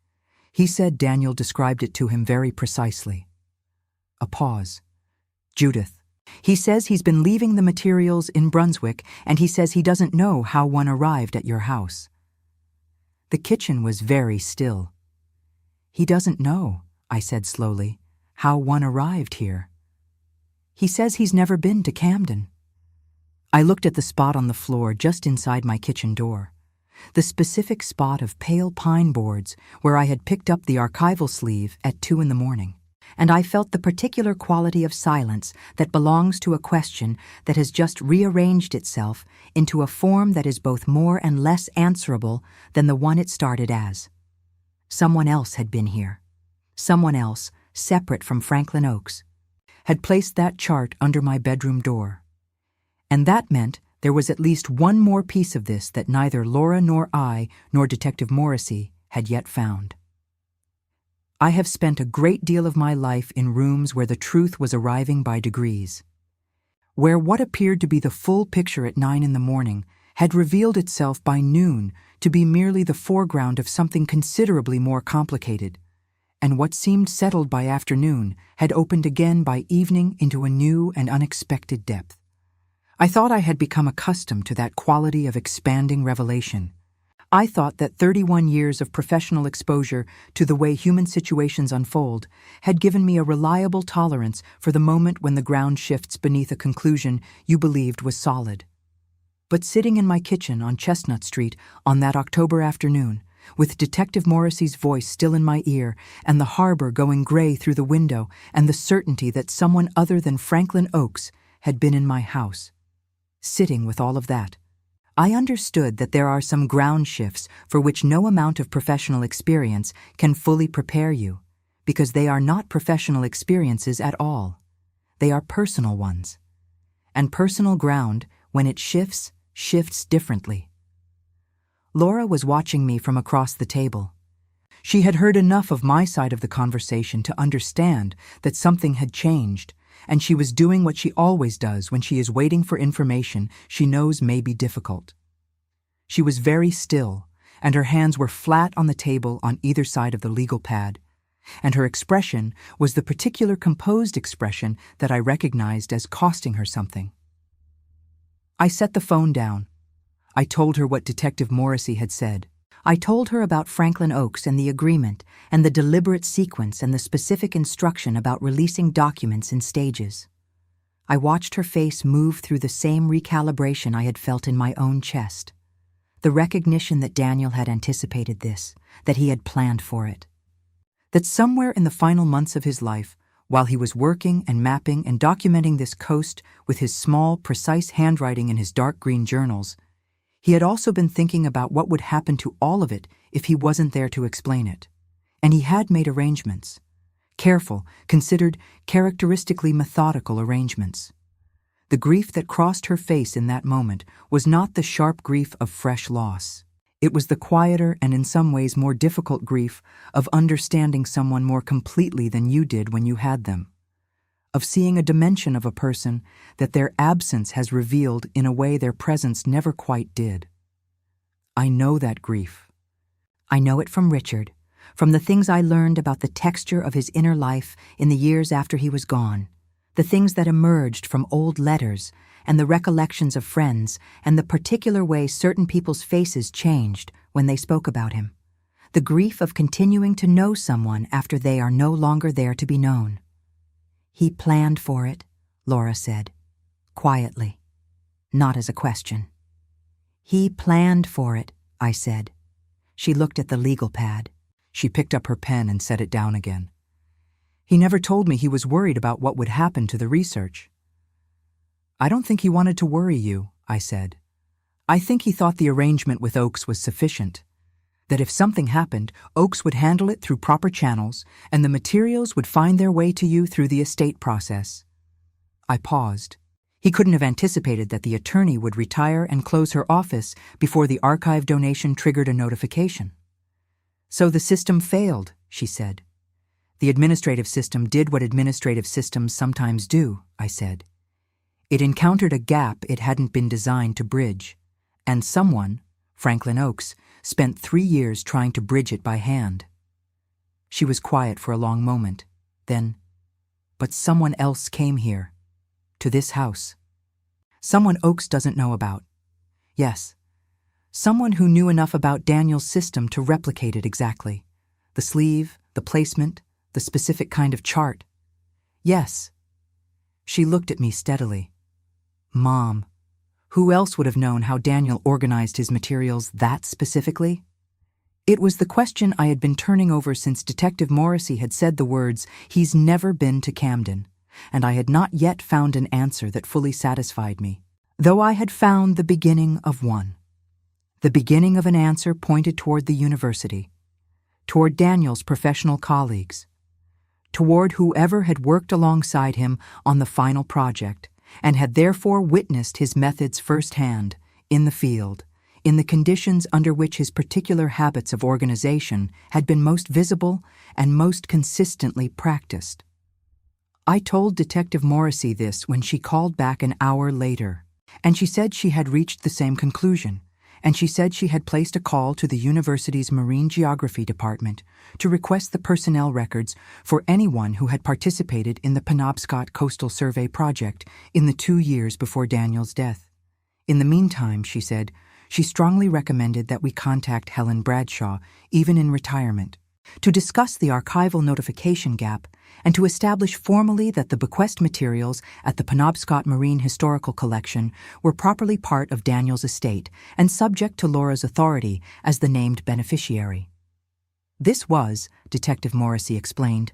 He said Daniel described it to him very precisely." A pause. "Judith, he says he's been leaving the materials in Brunswick, and he says he doesn't know how one arrived at your house." The kitchen was very still. "He doesn't know," I said slowly, "how one arrived here. He says he's never been to Camden." I looked at the spot on the floor just inside my kitchen door, the specific spot of pale pine boards where I had picked up the archival sleeve at 2 a.m, and I felt the particular quality of silence that belongs to a question that has just rearranged itself into a form that is both more and less answerable than the one it started as. Someone else had been here. Someone else, separate from Franklin Oakes, had placed that chart under my bedroom door. And that meant there was at least one more piece of this that neither Laura nor I nor Detective Morrissey had yet found. I have spent a great deal of my life in rooms where the truth was arriving by degrees, where what appeared to be the full picture at 9 a.m. had revealed itself by noon to be merely the foreground of something considerably more complicated, and what seemed settled by afternoon had opened again by evening into a new and unexpected depth. I thought I had become accustomed to that quality of expanding revelation. I thought that 31 years of professional exposure to the way human situations unfold had given me a reliable tolerance for the moment when the ground shifts beneath a conclusion you believed was solid. But sitting in my kitchen on Chestnut Street on that October afternoon, with Detective Morrissey's voice still in my ear and the harbor going gray through the window and the certainty that someone other than Franklin Oakes had been in my house, sitting with all of that, I understood that there are some ground shifts for which no amount of professional experience can fully prepare you, because they are not professional experiences at all. They are personal ones. And personal ground, when it shifts, shifts differently. Laura was watching me from across the table. She had heard enough of my side of the conversation to understand that something had changed, and she was doing what she always does when she is waiting for information she knows may be difficult. She was very still, and her hands were flat on the table on either side of the legal pad, and her expression was the particular composed expression that I recognized as costing her something. I set the phone down. I told her what Detective Morrissey had said. I told her about Franklin Oakes and the agreement and the deliberate sequence and the specific instruction about releasing documents in stages. I watched her face move through the same recalibration I had felt in my own chest. The recognition that Daniel had anticipated this, that he had planned for it. That somewhere in the final months of his life, while he was working and mapping and documenting this coast with his small, precise handwriting in his dark green journals, He had also been thinking about what would happen to all of it if he wasn't there to explain it. And he had made arrangements. Careful, considered, characteristically methodical arrangements. The grief that crossed her face in that moment was not the sharp grief of fresh loss. It was the quieter and in some ways more difficult grief of understanding someone more completely than you did when you had them. Of seeing a dimension of a person that their absence has revealed in a way their presence never quite did. I know that grief. I know it from Richard, from the things I learned about the texture of his inner life in the years after he was gone, the things that emerged from old letters and the recollections of friends and the particular way certain people's faces changed when they spoke about him. The grief of continuing to know someone after they are no longer there to be known. He planned for it, Laura said, quietly, not as a question. He planned for it, I said. She looked at the legal pad. She picked up her pen and set it down again. He never told me he was worried about what would happen to the research. I don't think he wanted to worry you, I said. I think he thought the arrangement with Oakes was sufficient. That if something happened, Oakes would handle it through proper channels, and the materials would find their way to you through the estate process. I paused. He couldn't have anticipated that the attorney would retire and close her office before the archive donation triggered a notification. So the system failed, she said. The administrative system did what administrative systems sometimes do, I said. It encountered a gap it hadn't been designed to bridge, and someone, Franklin Oakes, spent 3 years trying to bridge it by hand. She was quiet for a long moment. Then, but someone else came here, to this house. Someone Oakes doesn't know about. Yes, someone who knew enough about Daniel's system to replicate it exactly. The sleeve, the placement, the specific kind of chart. Yes. She looked at me steadily. Mom. Who else would have known how Daniel organized his materials that specifically? It was the question I had been turning over since Detective Morrissey had said the words, "He's never been to Camden," and I had not yet found an answer that fully satisfied me, though I had found the beginning of one. The beginning of an answer pointed toward the university, toward Daniel's professional colleagues, toward whoever had worked alongside him on the final project, and had therefore witnessed his methods firsthand, in the field, in the conditions under which his particular habits of organization had been most visible and most consistently practiced. I told Detective Morrissey this when she called back an hour later, and she said she had reached the same conclusion, and she said she had placed a call to the university's Marine Geography Department to request the personnel records for anyone who had participated in the Penobscot Coastal Survey project in the 2 years before Daniel's death. In the meantime, she said, she strongly recommended that we contact Helen Bradshaw, even in retirement, to discuss the archival notification gap and to establish formally that the bequest materials at the Penobscot Marine Historical Collection were properly part of Daniel's estate and subject to Laura's authority as the named beneficiary. This was, Detective Morrissey explained,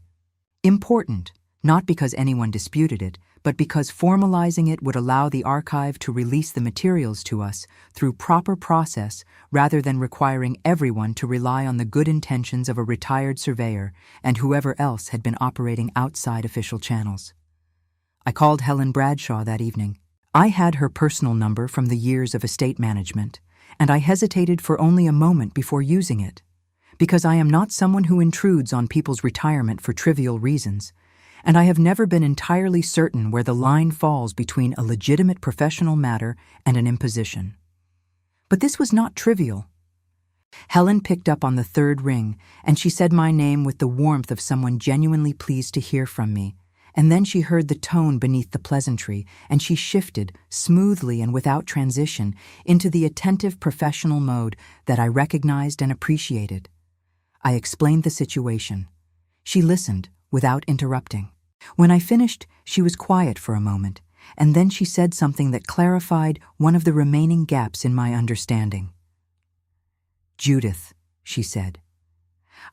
important, not because anyone disputed it, but because formalizing it would allow the archive to release the materials to us through proper process rather than requiring everyone to rely on the good intentions of a retired surveyor and whoever else had been operating outside official channels. I called Helen Bradshaw that evening. I had her personal number from the years of estate management, and I hesitated for only a moment before using it, because I am not someone who intrudes on people's retirement for trivial reasons, and I have never been entirely certain where the line falls between a legitimate professional matter and an imposition. But this was not trivial. Helen picked up on the third ring, and she said my name with the warmth of someone genuinely pleased to hear from me, and then she heard the tone beneath the pleasantry, and she shifted, smoothly and without transition, into the attentive professional mode that I recognized and appreciated. I explained the situation. She listened, without interrupting. When I finished, she was quiet for a moment, and then she said something that clarified one of the remaining gaps in my understanding. "Judith," she said,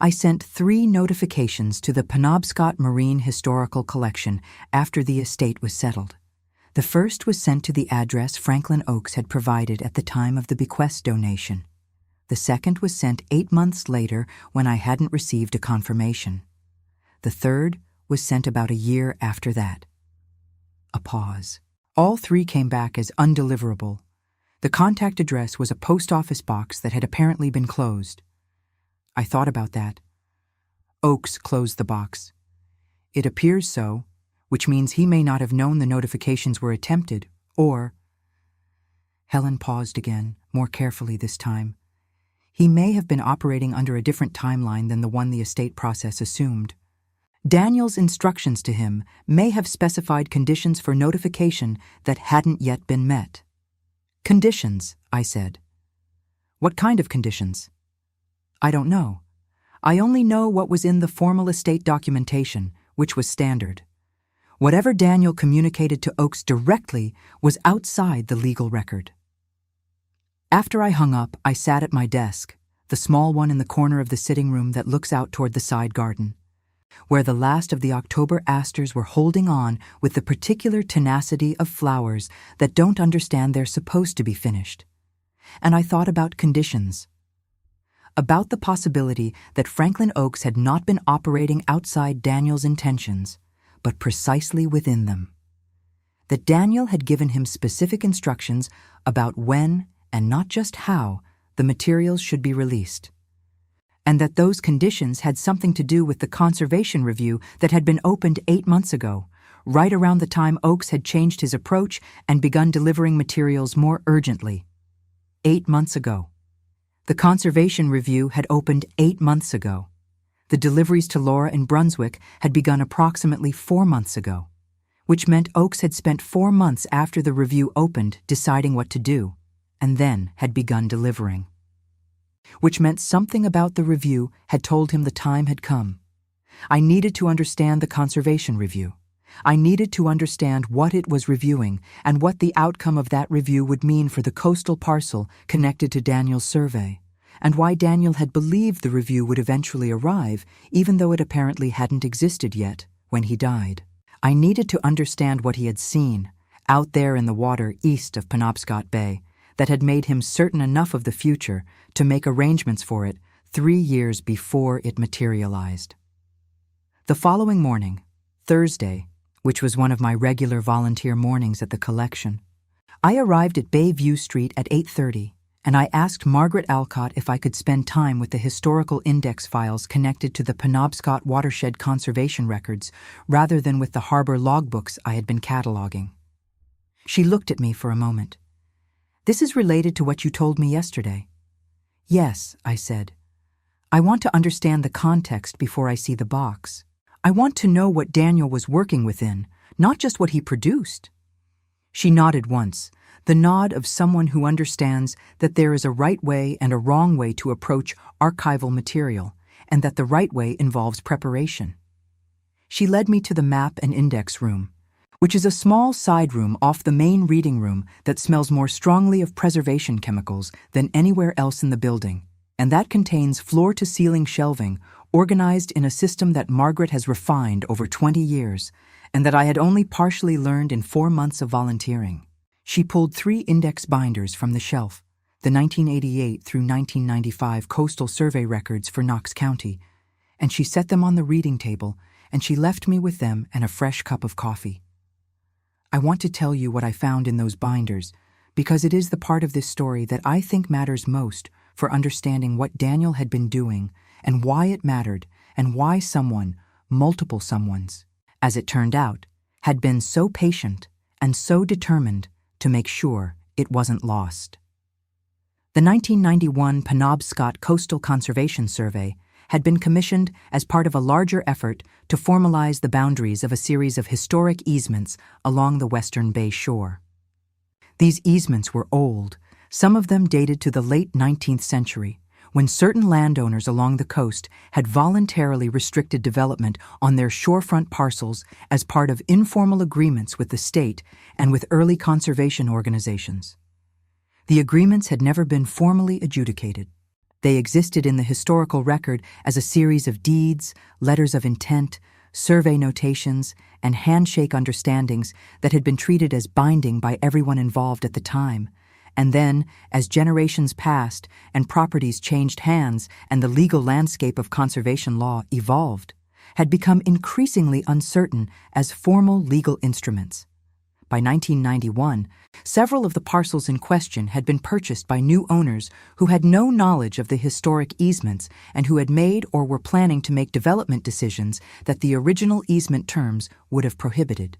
"I sent 3 notifications to the Penobscot Marine Historical Collection after the estate was settled. The first was sent to the address Franklin Oaks had provided at the time of the bequest donation. The second was sent 8 months later when I hadn't received a confirmation. The third was sent about a year after that. A pause. All three came back as undeliverable. The contact address was a post office box that had apparently been closed. I thought about that. Oaks closed the box. It appears so, which means he may not have known the notifications were attempted, or... Helen paused again, more carefully this time. He may have been operating under a different timeline than the one the estate process assumed. Daniel's instructions to him may have specified conditions for notification that hadn't yet been met. Conditions, I said. What kind of conditions? I don't know. I only know what was in the formal estate documentation, which was standard. Whatever Daniel communicated to Oaks directly was outside the legal record. After I hung up, I sat at my desk, the small one in the corner of the sitting room that looks out toward the side garden, where the last of the October asters were holding on with the particular tenacity of flowers that don't understand they're supposed to be finished. And I thought about conditions. About the possibility that Franklin Oaks had not been operating outside Daniel's intentions, but precisely within them. That Daniel had given him specific instructions about when, and not just how, the materials should be released. And that those conditions had something to do with the conservation review that had been opened 8 months ago, right around the time Oaks had changed his approach and begun delivering materials more urgently. 8 months ago. The conservation review had opened 8 months ago. The deliveries to Laura in Brunswick had begun approximately 4 months ago, which meant Oaks had spent 4 months after the review opened deciding what to do, and then had begun delivering. Which meant something about the review had told him the time had come. I needed to understand the conservation review. I needed to understand what it was reviewing and what the outcome of that review would mean for the coastal parcel connected to Daniel's survey, and why Daniel had believed the review would eventually arrive, even though it apparently hadn't existed yet when he died. I needed to understand what he had seen out there in the water east of Penobscot Bay that had made him certain enough of the future to make arrangements for it 3 years before it materialized. The following morning, Thursday, which was one of my regular volunteer mornings at the collection, I arrived at Bayview Street at 8:30, and I asked Margaret Alcott if I could spend time with the historical index files connected to the Penobscot watershed conservation records rather than with the harbor logbooks I had been cataloging. She looked at me for a moment. "This is related to what you told me yesterday." "Yes," I said. "I want to understand the context before I see the box. I want to know what Daniel was working within, not just what he produced." She nodded once, the nod of someone who understands that there is a right way and a wrong way to approach archival material, and that the right way involves preparation. She led me to the map and index room, which is a small side room off the main reading room that smells more strongly of preservation chemicals than anywhere else in the building, and that contains floor-to-ceiling shelving organized in a system that Margaret has refined over 20 years, and that I had only partially learned in 4 months of volunteering. She pulled 3 index binders from the shelf, the 1988 through 1995 coastal survey records for Knox County, and she set them on the reading table, and she left me with them and a fresh cup of coffee. I want to tell you what I found in those binders, because it is the part of this story that I think matters most for understanding what Daniel had been doing and why it mattered and why someone, multiple someones, as it turned out, had been so patient and so determined to make sure it wasn't lost. The 1991 Penobscot Coastal Conservation Survey had been commissioned as part of a larger effort to formalize the boundaries of a series of historic easements along the western bay shore. These easements were old, some of them dated to the late 19th century, when certain landowners along the coast had voluntarily restricted development on their shorefront parcels as part of informal agreements with the state and with early conservation organizations. The agreements had never been formally adjudicated. They existed in the historical record as a series of deeds, letters of intent, survey notations, and handshake understandings that had been treated as binding by everyone involved at the time. And then, as generations passed and properties changed hands and the legal landscape of conservation law evolved, had become increasingly uncertain as formal legal instruments. By 1991, several of the parcels in question had been purchased by new owners who had no knowledge of the historic easements and who had made or were planning to make development decisions that the original easement terms would have prohibited.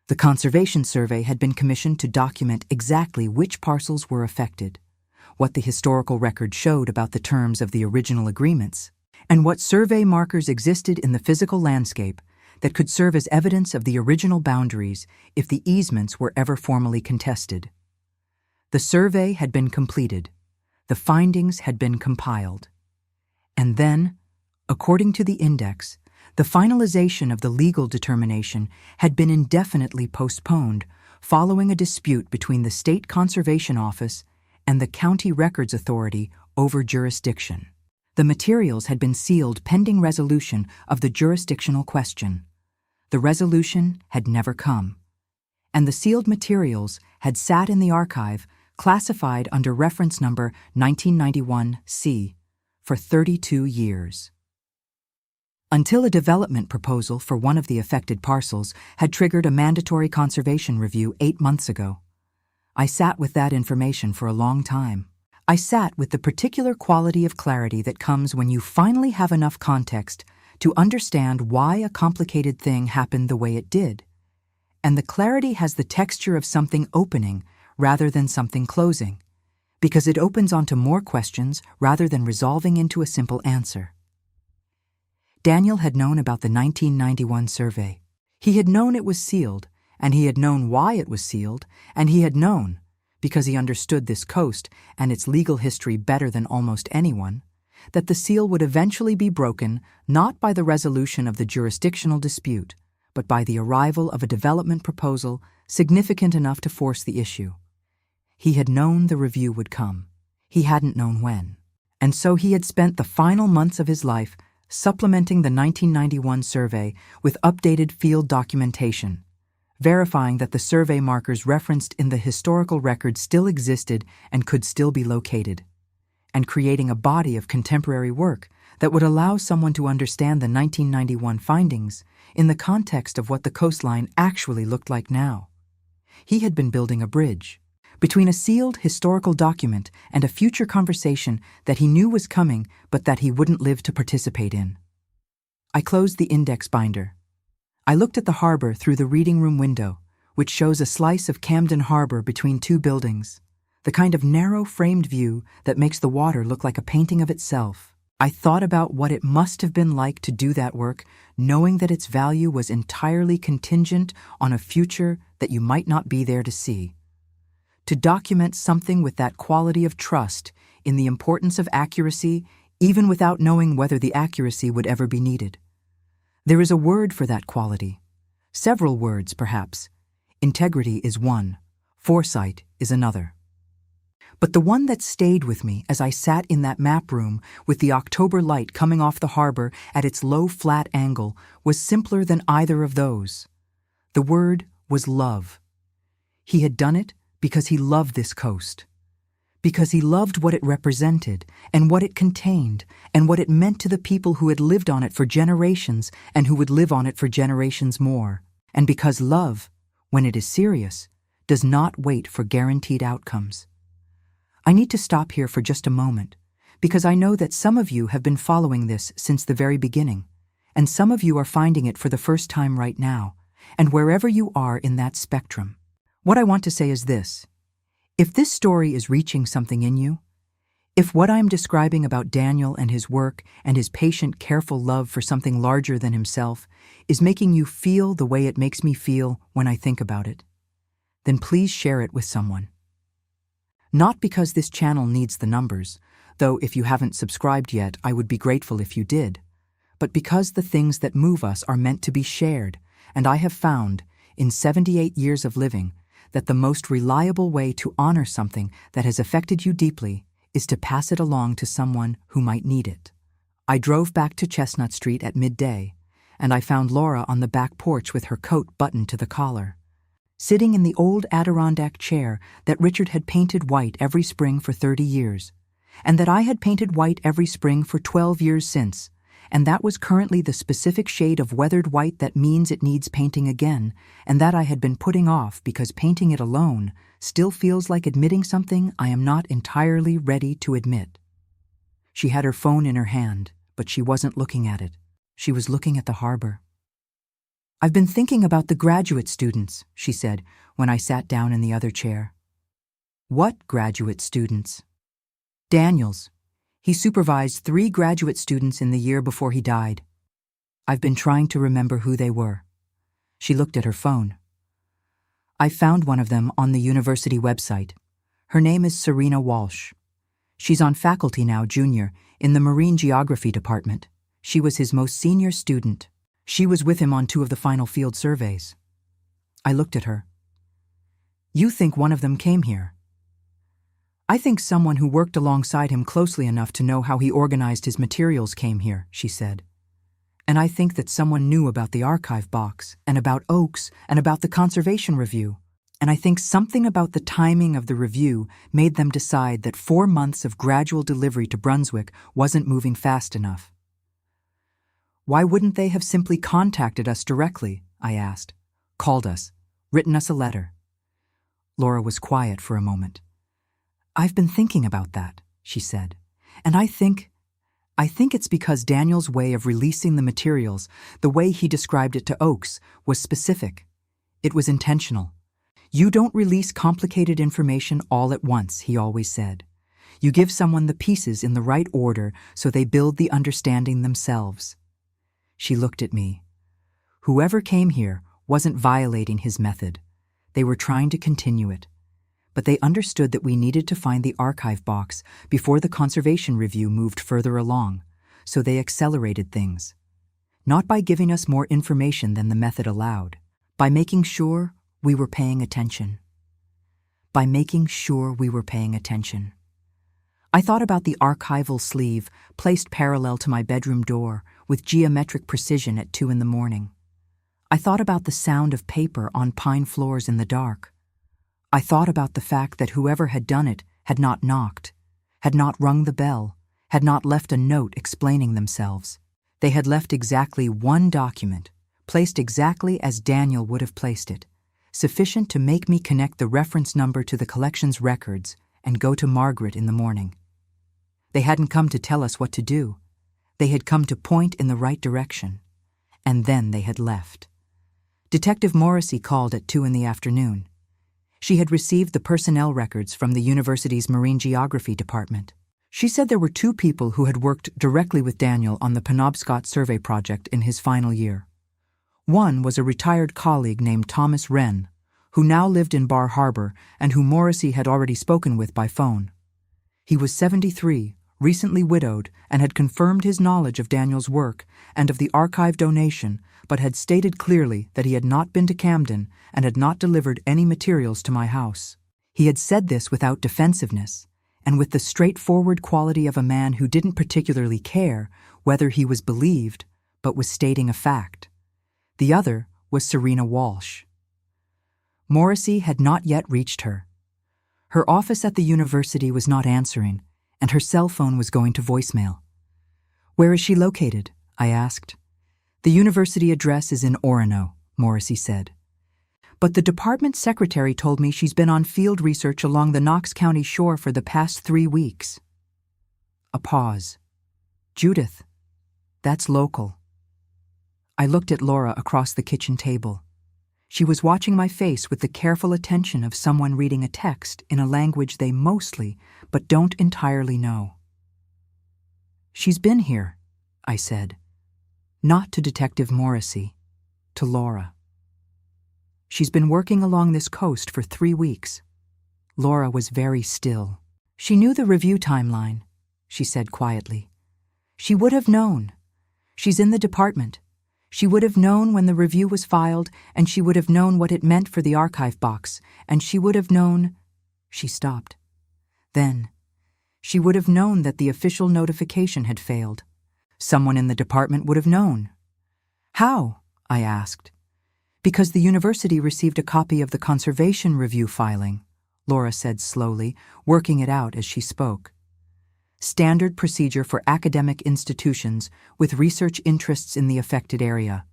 The Conservation Survey had been commissioned to document exactly which parcels were affected, what the historical record showed about the terms of the original agreements, and what survey markers existed in the physical landscape that could serve as evidence of the original boundaries if the easements were ever formally contested. The survey had been completed. The findings had been compiled. And then, according to the index, the finalization of the legal determination had been indefinitely postponed following a dispute between the State Conservation Office and the County Records Authority over jurisdiction. The materials had been sealed pending resolution of the jurisdictional question. The resolution had never come, and the sealed materials had sat in the archive, classified under reference number 1991C, for 32 years. Until a development proposal for one of the affected parcels had triggered a mandatory conservation review 8 months ago. I sat with that information for a long time. I sat with the particular quality of clarity that comes when you finally have enough context to understand why a complicated thing happened the way it did. And the clarity has the texture of something opening rather than something closing, because it opens onto more questions rather than resolving into a simple answer. Daniel had known about the 1991 survey. He had known it was sealed, and he had known why it was sealed, and he had known, because he understood this coast and its legal history better than almost anyone, that the seal would eventually be broken not by the resolution of the jurisdictional dispute, but by the arrival of a development proposal significant enough to force the issue. He had known the review would come. He hadn't known when. And so he had spent the final months of his life supplementing the 1991 survey with updated field documentation, verifying that the survey markers referenced in the historical record still existed and could still be located, and creating a body of contemporary work that would allow someone to understand the 1991 findings in the context of what the coastline actually looked like now. He had been building a bridge between a sealed historical document and a future conversation that he knew was coming but that he wouldn't live to participate in. I closed the index binder. I looked at the harbor through the reading room window, which shows a slice of Camden Harbor between two buildings, the kind of narrow-framed view that makes the water look like a painting of itself. I thought about what it must have been like to do that work, knowing that its value was entirely contingent on a future that you might not be there to see. To document something with that quality of trust in the importance of accuracy, even without knowing whether the accuracy would ever be needed. There is a word for that quality. Several words, perhaps. Integrity is one. Foresight is another. But the one that stayed with me as I sat in that map room with the October light coming off the harbor at its low, flat angle was simpler than either of those. The word was love. He had done it because he loved this coast, because he loved what it represented and what it contained and what it meant to the people who had lived on it for generations and who would live on it for generations more, and because love, when it is serious, does not wait for guaranteed outcomes. I need to stop here for just a moment, because I know that some of you have been following this since the very beginning, and some of you are finding it for the first time right now, and wherever you are in that spectrum. What I want to say is this: if this story is reaching something in you, if what I'm describing about Daniel and his work and his patient, careful love for something larger than himself is making you feel the way it makes me feel when I think about it, then please share it with someone. Not because this channel needs the numbers, though if you haven't subscribed yet, I would be grateful if you did, but because the things that move us are meant to be shared, and I have found, in 78 years of living, that the most reliable way to honor something that has affected you deeply is to pass it along to someone who might need it. I drove back to Chestnut Street at midday, and I found Laura on the back porch with her coat buttoned to the collar, sitting in the old Adirondack chair that Richard had painted white every spring for 30 years, and that I had painted white every spring for 12 years since, and that was currently the specific shade of weathered white that means it needs painting again, and that I had been putting off because painting it alone still feels like admitting something I am not entirely ready to admit. She had her phone in her hand, but she wasn't looking at it. She was looking at the harbor. "I've been thinking about the graduate students," she said when I sat down in the other chair. "What graduate students?" "Daniel's. He supervised 3 graduate students in the year before he died. I've been trying to remember who they were." She looked at her phone. "I found one of them on the university website. Her name is Serena Walsh. She's on faculty now, junior, in the marine geography department. She was his most senior student. She was with him on 2 of the final field surveys." I looked at her. "You think one of them came here?" "I think someone who worked alongside him closely enough to know how he organized his materials came here," she said. "And I think that someone knew about the archive box, and about Oaks, and about the conservation review. And I think something about the timing of the review made them decide that 4 months of gradual delivery to Brunswick wasn't moving fast enough." "Why wouldn't they have simply contacted us directly?" I asked. "Called us, written us a letter?" Laura was quiet for a moment. "I've been thinking about that," she said. "And I think it's because Daniel's way of releasing the materials, the way he described it to Oaks, was specific. It was intentional. You don't release complicated information all at once, he always said. You give someone the pieces in the right order so they build the understanding themselves." She looked at me. Whoever came here wasn't violating his method. They were trying to continue it. But they understood that we needed to find the archive box before the conservation review moved further along, so they accelerated things. Not by giving us more information than the method allowed, by making sure we were paying attention. By making sure we were paying attention. I thought about the archival sleeve placed parallel to my bedroom door with geometric precision at 2 a.m. I thought about the sound of paper on pine floors in the dark. I thought about the fact that whoever had done it had not knocked, had not rung the bell, had not left a note explaining themselves. They had left exactly 1 document, placed exactly as Daniel would have placed it, sufficient to make me connect the reference number to the collection's records and go to Margaret in the morning. They hadn't come to tell us what to do. They had come to point in the right direction. And then they had left. Detective Morrissey called at 2 p.m. She had received the personnel records from the university's marine geography department. She said there were 2 people who had worked directly with Daniel on the Penobscot survey project in his final year. One was a retired colleague named Thomas Wren, who now lived in Bar Harbor and who Morrissey had already spoken with by phone. He was 73, recently widowed, and had confirmed his knowledge of Daniel's work and of the archive donation, but had stated clearly that he had not been to Camden and had not delivered any materials to my house. He had said this without defensiveness, and with the straightforward quality of a man who didn't particularly care whether he was believed, but was stating a fact. The other was Serena Walsh. Morrissey had not yet reached her. Her office at the university was not answering, and her cell phone was going to voicemail. "Where is she located?" I asked. "The university address is in Orono," Morrissey said. "But the department secretary told me she's been on field research along the Knox County shore for the past 3 weeks. A pause. "Judith, that's local." I looked at Laura across the kitchen table. She was watching my face with the careful attention of someone reading a text in a language they mostly, but don't entirely know. "She's been here," I said. Not to Detective Morrissey, to Laura. "She's been working along this coast for 3 weeks. Laura was very still. "She knew the review timeline," she said quietly. "She would have known. She's in the department. She would have known when the review was filed, and she would have known what it meant for the archive box, and she would have known—" She stopped. Then, she would have known that the official notification had failed. Someone in the department would have known. How? I asked. Because the university received a copy of the conservation review filing, Laura said slowly, working it out as she spoke. Standard procedure for academic institutions with research interests in the affected area.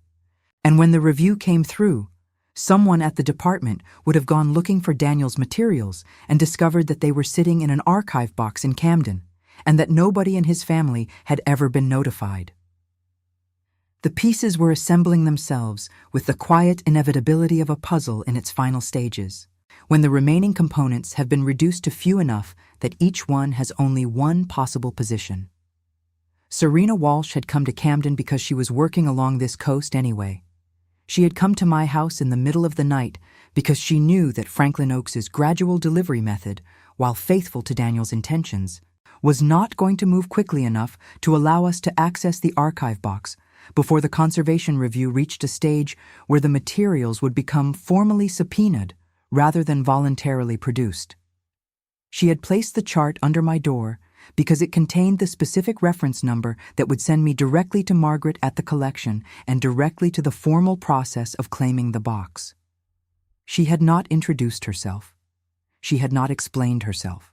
And when the review came through, someone at the department would have gone looking for Daniel's materials and discovered that they were sitting in an archive box in Camden, and that nobody in his family had ever been notified. The pieces were assembling themselves with the quiet inevitability of a puzzle in its final stages, when the remaining components have been reduced to few enough that each one has only one possible position. Serena Walsh had come to Camden because she was working along this coast anyway. She had come to my house in the middle of the night because she knew that Franklin Oakes's gradual delivery method, while faithful to Daniel's intentions, was not going to move quickly enough to allow us to access the archive box before the conservation review reached a stage where the materials would become formally subpoenaed rather than voluntarily produced. She had placed the chart under my door because it contained the specific reference number that would send me directly to Margaret at the collection and directly to the formal process of claiming the box. She had not introduced herself. She had not explained herself.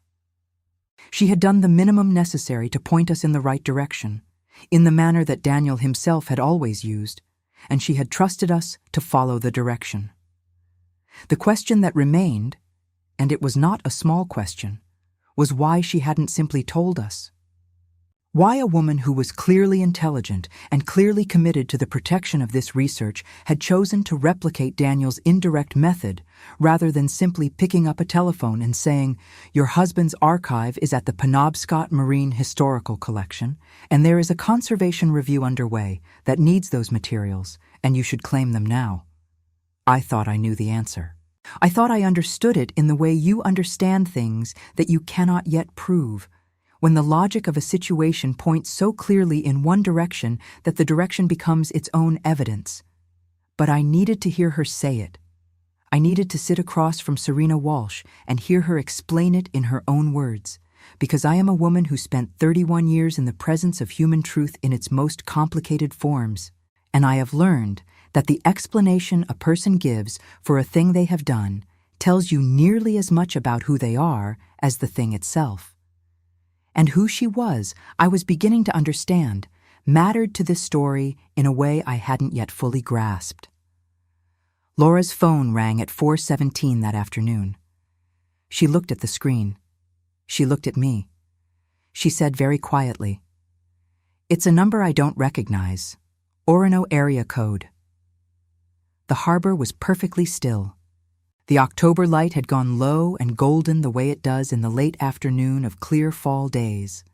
She had done the minimum necessary to point us in the right direction, in the manner that Daniel himself had always used, and she had trusted us to follow the direction. The question that remained, and it was not a small question, was why she hadn't simply told us. Why a woman who was clearly intelligent and clearly committed to the protection of this research had chosen to replicate Daniel's indirect method rather than simply picking up a telephone and saying, "Your husband's archive is at the Penobscot Marine Historical Collection, and there is a conservation review underway that needs those materials, and you should claim them now." I thought I knew the answer. I thought I understood it in the way you understand things that you cannot yet prove, when the logic of a situation points so clearly in one direction that the direction becomes its own evidence. But I needed to hear her say it. I needed to sit across from Serena Walsh and hear her explain it in her own words, because I am a woman who spent 31 years in the presence of human truth in its most complicated forms, and I have learned that the explanation a person gives for a thing they have done tells you nearly as much about who they are as the thing itself. And who she was, I was beginning to understand, mattered to this story in a way I hadn't yet fully grasped. Laura's phone rang at 4:17 that afternoon. She looked at the screen. She looked at me. She said very quietly, "It's a number I don't recognize. Orono area code." The harbor was perfectly still. The October light had gone low and golden the way it does in the late afternoon of clear fall days,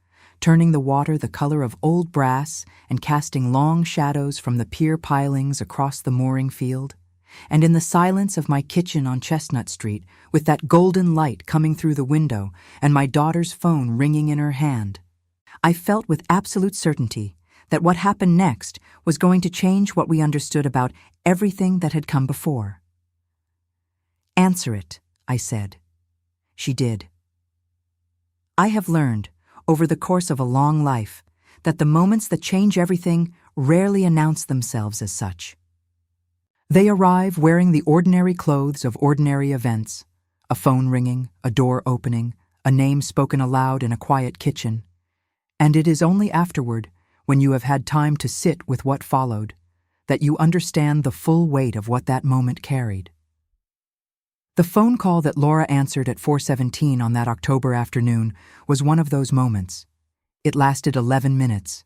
turning the water the color of old brass and casting long shadows from the pier pilings across the mooring field. And in the silence of my kitchen on Chestnut Street, with that golden light coming through the window and my daughter's phone ringing in her hand, I felt with absolute certainty that what happened next was going to change what we understood about everything that had come before. "Answer it," I said. She did. I have learned, over the course of a long life, that the moments that change everything rarely announce themselves as such. They arrive wearing the ordinary clothes of ordinary events, a phone ringing, a door opening, a name spoken aloud in a quiet kitchen, and it is only afterward, when you have had time to sit with what followed, that you understand the full weight of what that moment carried. The phone call that Laura answered at 4:17 on that October afternoon was one of those moments. It lasted 11 minutes.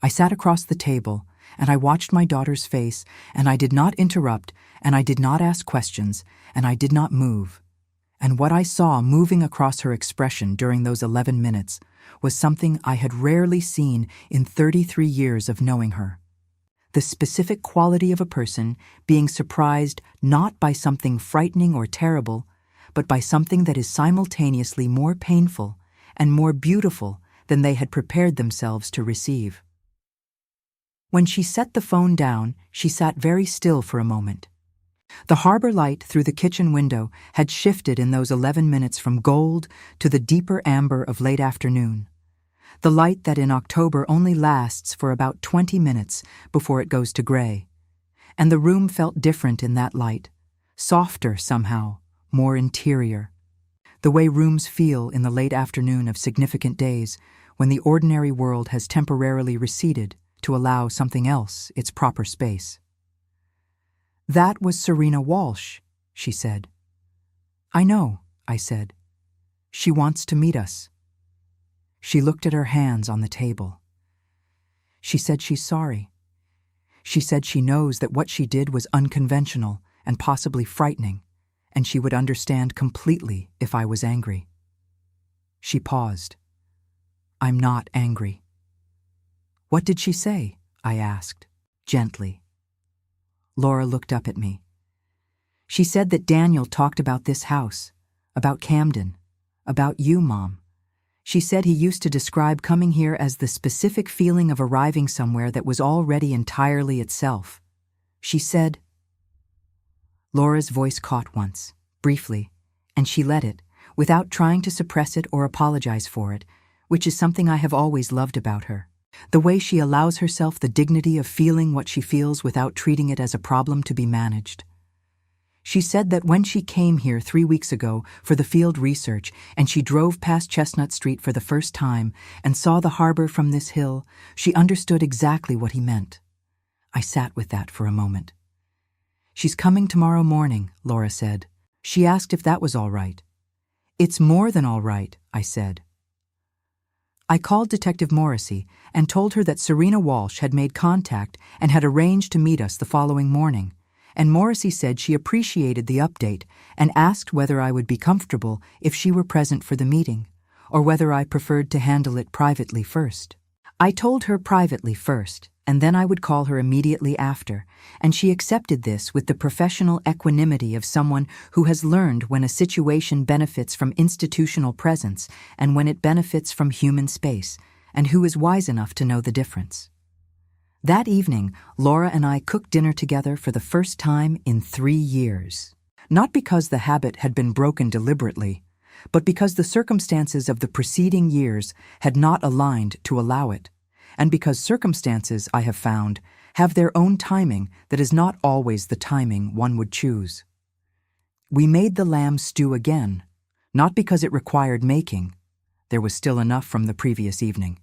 I sat across the table, and I watched my daughter's face, and I did not interrupt, and I did not ask questions, and I did not move. And what I saw moving across her expression during those 11 minutes was something I had rarely seen in 33 years of knowing her. The specific quality of a person being surprised not by something frightening or terrible, but by something that is simultaneously more painful and more beautiful than they had prepared themselves to receive. When she set the phone down, she sat very still for a moment. The harbor light through the kitchen window had shifted in those 11 minutes from gold to the deeper amber of late afternoon. the light that in October only lasts for about 20 minutes before it goes to gray. And the room felt different in that light, softer somehow, more interior. The way rooms feel in the late afternoon of significant days when the ordinary world has temporarily receded to allow something else its proper space. "That was Serena Walsh," she said. "I know," I said. "She wants to meet us." She looked at her hands on the table. She said she's sorry. She said she knows that what she did was unconventional and possibly frightening, and she would understand completely if I was angry. She paused. "I'm not angry." "What did she say?" I asked, gently. Laura looked up at me. "She said that Daniel talked about this house, about Camden, about you, Mom. She said he used to describe coming here as the specific feeling of arriving somewhere that was already entirely itself. She said—" Laura's voice caught once, briefly, and she let it, without trying to suppress it or apologize for it, which is something I have always loved about her. The way she allows herself the dignity of feeling what she feels without treating it as a problem to be managed. She said that when she came here 3 weeks ago for the field research and she drove past Chestnut Street for the first time and saw the harbor from this hill, she understood exactly what he meant. I sat with that for a moment. "She's coming tomorrow morning," Laura said. She asked if that was all right. "It's more than all right," I said. I called Detective Morrissey and told her that Serena Walsh had made contact and had arranged to meet us the following morning, and Morrissey said she appreciated the update and asked whether I would be comfortable if she were present for the meeting, or whether I preferred to handle it privately first. I told her privately first, and then I would call her immediately after, and she accepted this with the professional equanimity of someone who has learned when a situation benefits from institutional presence and when it benefits from human space, and who is wise enough to know the difference. That evening, Laura and I cooked dinner together for the first time in 3 years. Not because the habit had been broken deliberately, but because the circumstances of the preceding years had not aligned to allow it, and because circumstances, I have found, have their own timing that is not always the timing one would choose. We made the lamb stew again, not because it required making, there was still enough from the previous evening,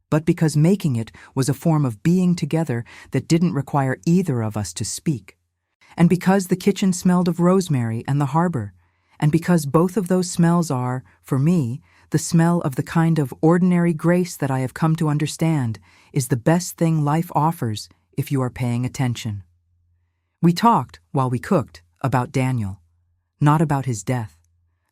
but because making it was a form of being together that didn't require either of us to speak, and because the kitchen smelled of rosemary and the harbor, and because both of those smells are, for me, the smell of the kind of ordinary grace that I have come to understand is the best thing life offers if you are paying attention. We talked, while we cooked, about Daniel, not about his death,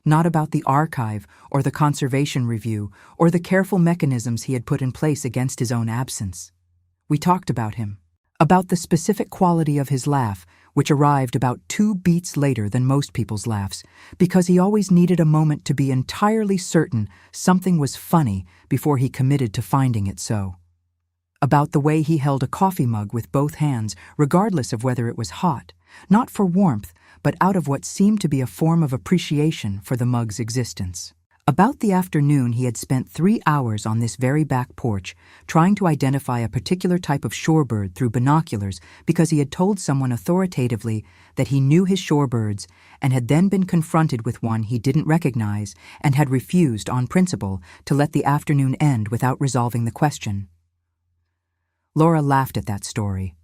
not about the archive or the conservation review or the careful mechanisms he had put in place against his own absence. We talked about him, about the specific quality of his laugh, which arrived about 2 beats later than most people's laughs, because he always needed a moment to be entirely certain something was funny before he committed to finding it so. About the way he held a coffee mug with both hands, regardless of whether it was hot, not for warmth, but out of what seemed to be a form of appreciation for the mug's existence. About the afternoon he had spent 3 hours on this very back porch, trying to identify a particular type of shorebird through binoculars because he had told someone authoritatively that he knew his shorebirds and had then been confronted with one he didn't recognize and had refused on principle to let the afternoon end without resolving the question. Laura laughed at that story.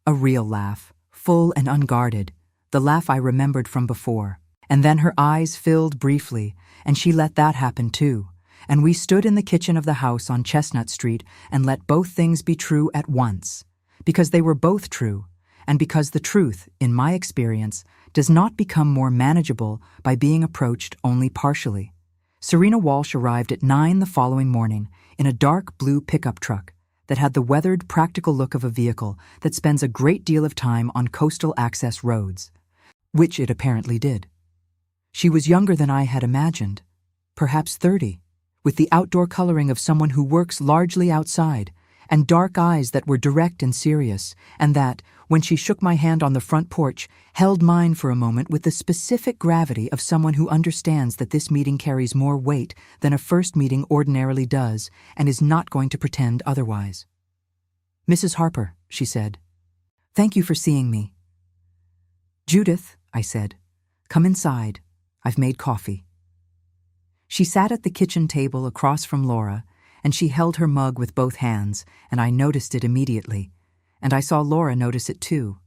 A real laugh, full and unguarded, the laugh I remembered from before. And then her eyes filled briefly, and she let that happen too, and we stood in the kitchen of the house on Chestnut Street and let both things be true at once, because they were both true, and because the truth, in my experience, does not become more manageable by being approached only partially. Serena Walsh arrived at 9 the following morning in a dark blue pickup truck that had the weathered, practical look of a vehicle that spends a great deal of time on coastal access roads, which it apparently did. She was younger than I had imagined, perhaps 30, with the outdoor coloring of someone who works largely outside, and dark eyes that were direct and serious, and that, when she shook my hand on the front porch, held mine for a moment with the specific gravity of someone who understands that this meeting carries more weight than a first meeting ordinarily does and is not going to pretend otherwise. "Mrs. Harper," she said, "thank you for seeing me." "Judith," I said, "come inside. I've made coffee." She sat at the kitchen table across from Laura, and she held her mug with both hands, and I noticed it immediately. And I saw Laura notice it too,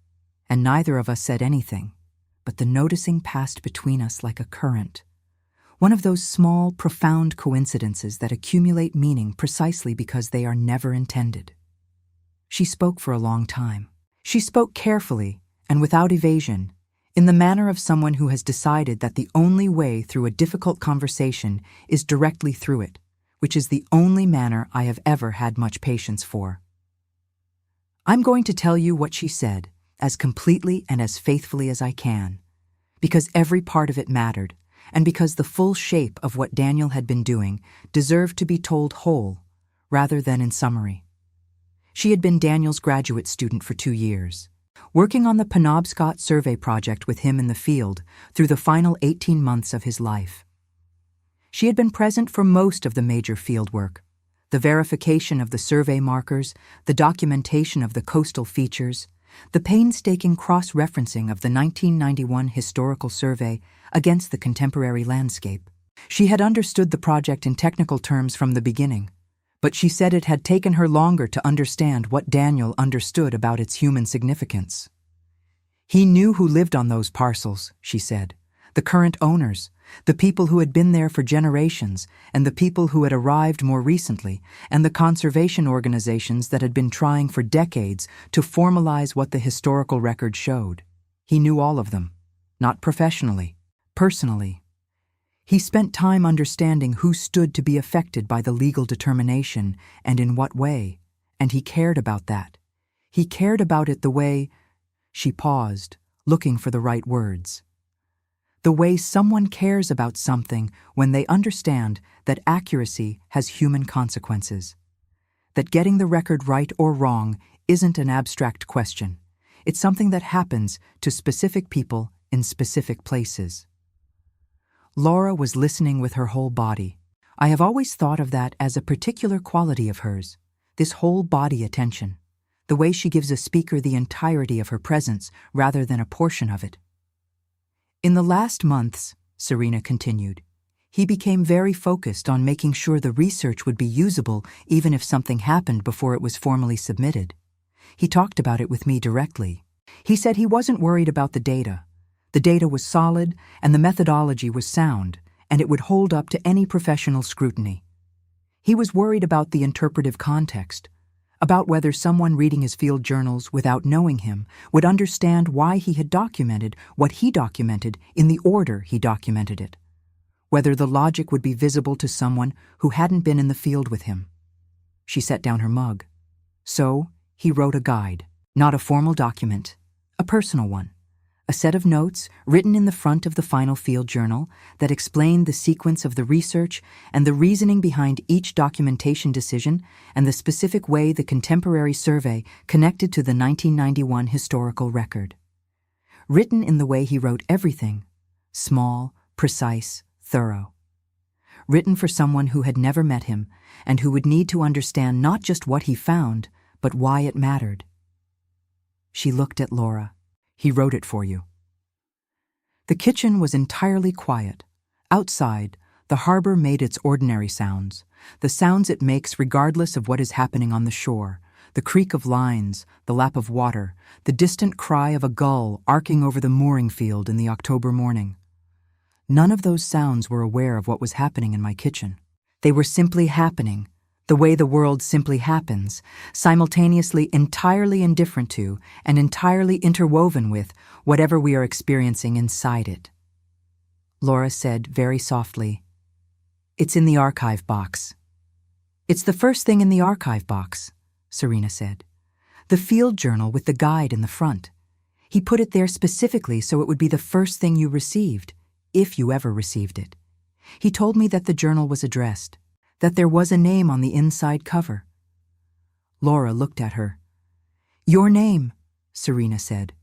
and neither of us said anything, but the noticing passed between us like a current. One of those small, profound coincidences that accumulate meaning precisely because they are never intended. She spoke for a long time. She spoke carefully and without evasion, in the manner of someone who has decided that the only way through a difficult conversation is directly through it, which is the only manner I have ever had much patience for. I'm going to tell you what she said, as completely and as faithfully as I can, because every part of it mattered, and because the full shape of what Daniel had been doing deserved to be told whole, rather than in summary. She had been Daniel's graduate student for 2 years, working on the Penobscot survey project with him in the field through the final 18 months of his life. She had been present for most of the major field work, the verification of the survey markers, the documentation of the coastal features, the painstaking cross-referencing of the 1991 historical survey against the contemporary landscape. She had understood the project in technical terms from the beginning, but she said it had taken her longer to understand what Daniel understood about its human significance. He knew who lived on those parcels, she said, the current owners, the people who had been there for generations, and the people who had arrived more recently, and the conservation organizations that had been trying for decades to formalize what the historical record showed. He knew all of them, not professionally, personally. He spent time understanding who stood to be affected by the legal determination and in what way, and he cared about that. He cared about it the way— She paused, looking for the right words. The way someone cares about something when they understand that accuracy has human consequences. That getting the record right or wrong isn't an abstract question. It's something that happens to specific people in specific places. Laura was listening with her whole body. I have always thought of that as a particular quality of hers, this whole body attention, the way she gives a speaker the entirety of her presence rather than a portion of it. In the last months, Serena continued, he became very focused on making sure the research would be usable even if something happened before it was formally submitted. He talked about it with me directly. He said he wasn't worried about the data. The data was solid and the methodology was sound, and it would hold up to any professional scrutiny. He was worried about the interpretive context, about whether someone reading his field journals without knowing him would understand why he had documented what he documented in the order he documented it, whether the logic would be visible to someone who hadn't been in the field with him. She set down her mug. So, he wrote a guide, not a formal document, a personal one, a set of notes written in the front of the final field journal that explained the sequence of the research and the reasoning behind each documentation decision and the specific way the contemporary survey connected to the 1991 historical record. Written in the way he wrote everything, small, precise, thorough. Written for someone who had never met him and who would need to understand not just what he found, but why it mattered. She looked at Laura. He wrote it for you. The kitchen was entirely quiet. Outside, the harbor made its ordinary sounds, the sounds it makes regardless of what is happening on the shore, the creak of lines, the lap of water, the distant cry of a gull arcing over the mooring field in the October morning. None of those sounds were aware of what was happening in my kitchen. They were simply happening, the way the world simply happens, simultaneously entirely indifferent to and entirely interwoven with whatever we are experiencing inside it. Laura said very softly, "It's in the archive box." "It's the first thing in the archive box," Serena said. "The field journal with the guide in the front. He put it there specifically so it would be the first thing you received, if you ever received it. He told me that the journal was addressed, that there was a name on the inside cover." Laura looked at her. "Your name," Serena said.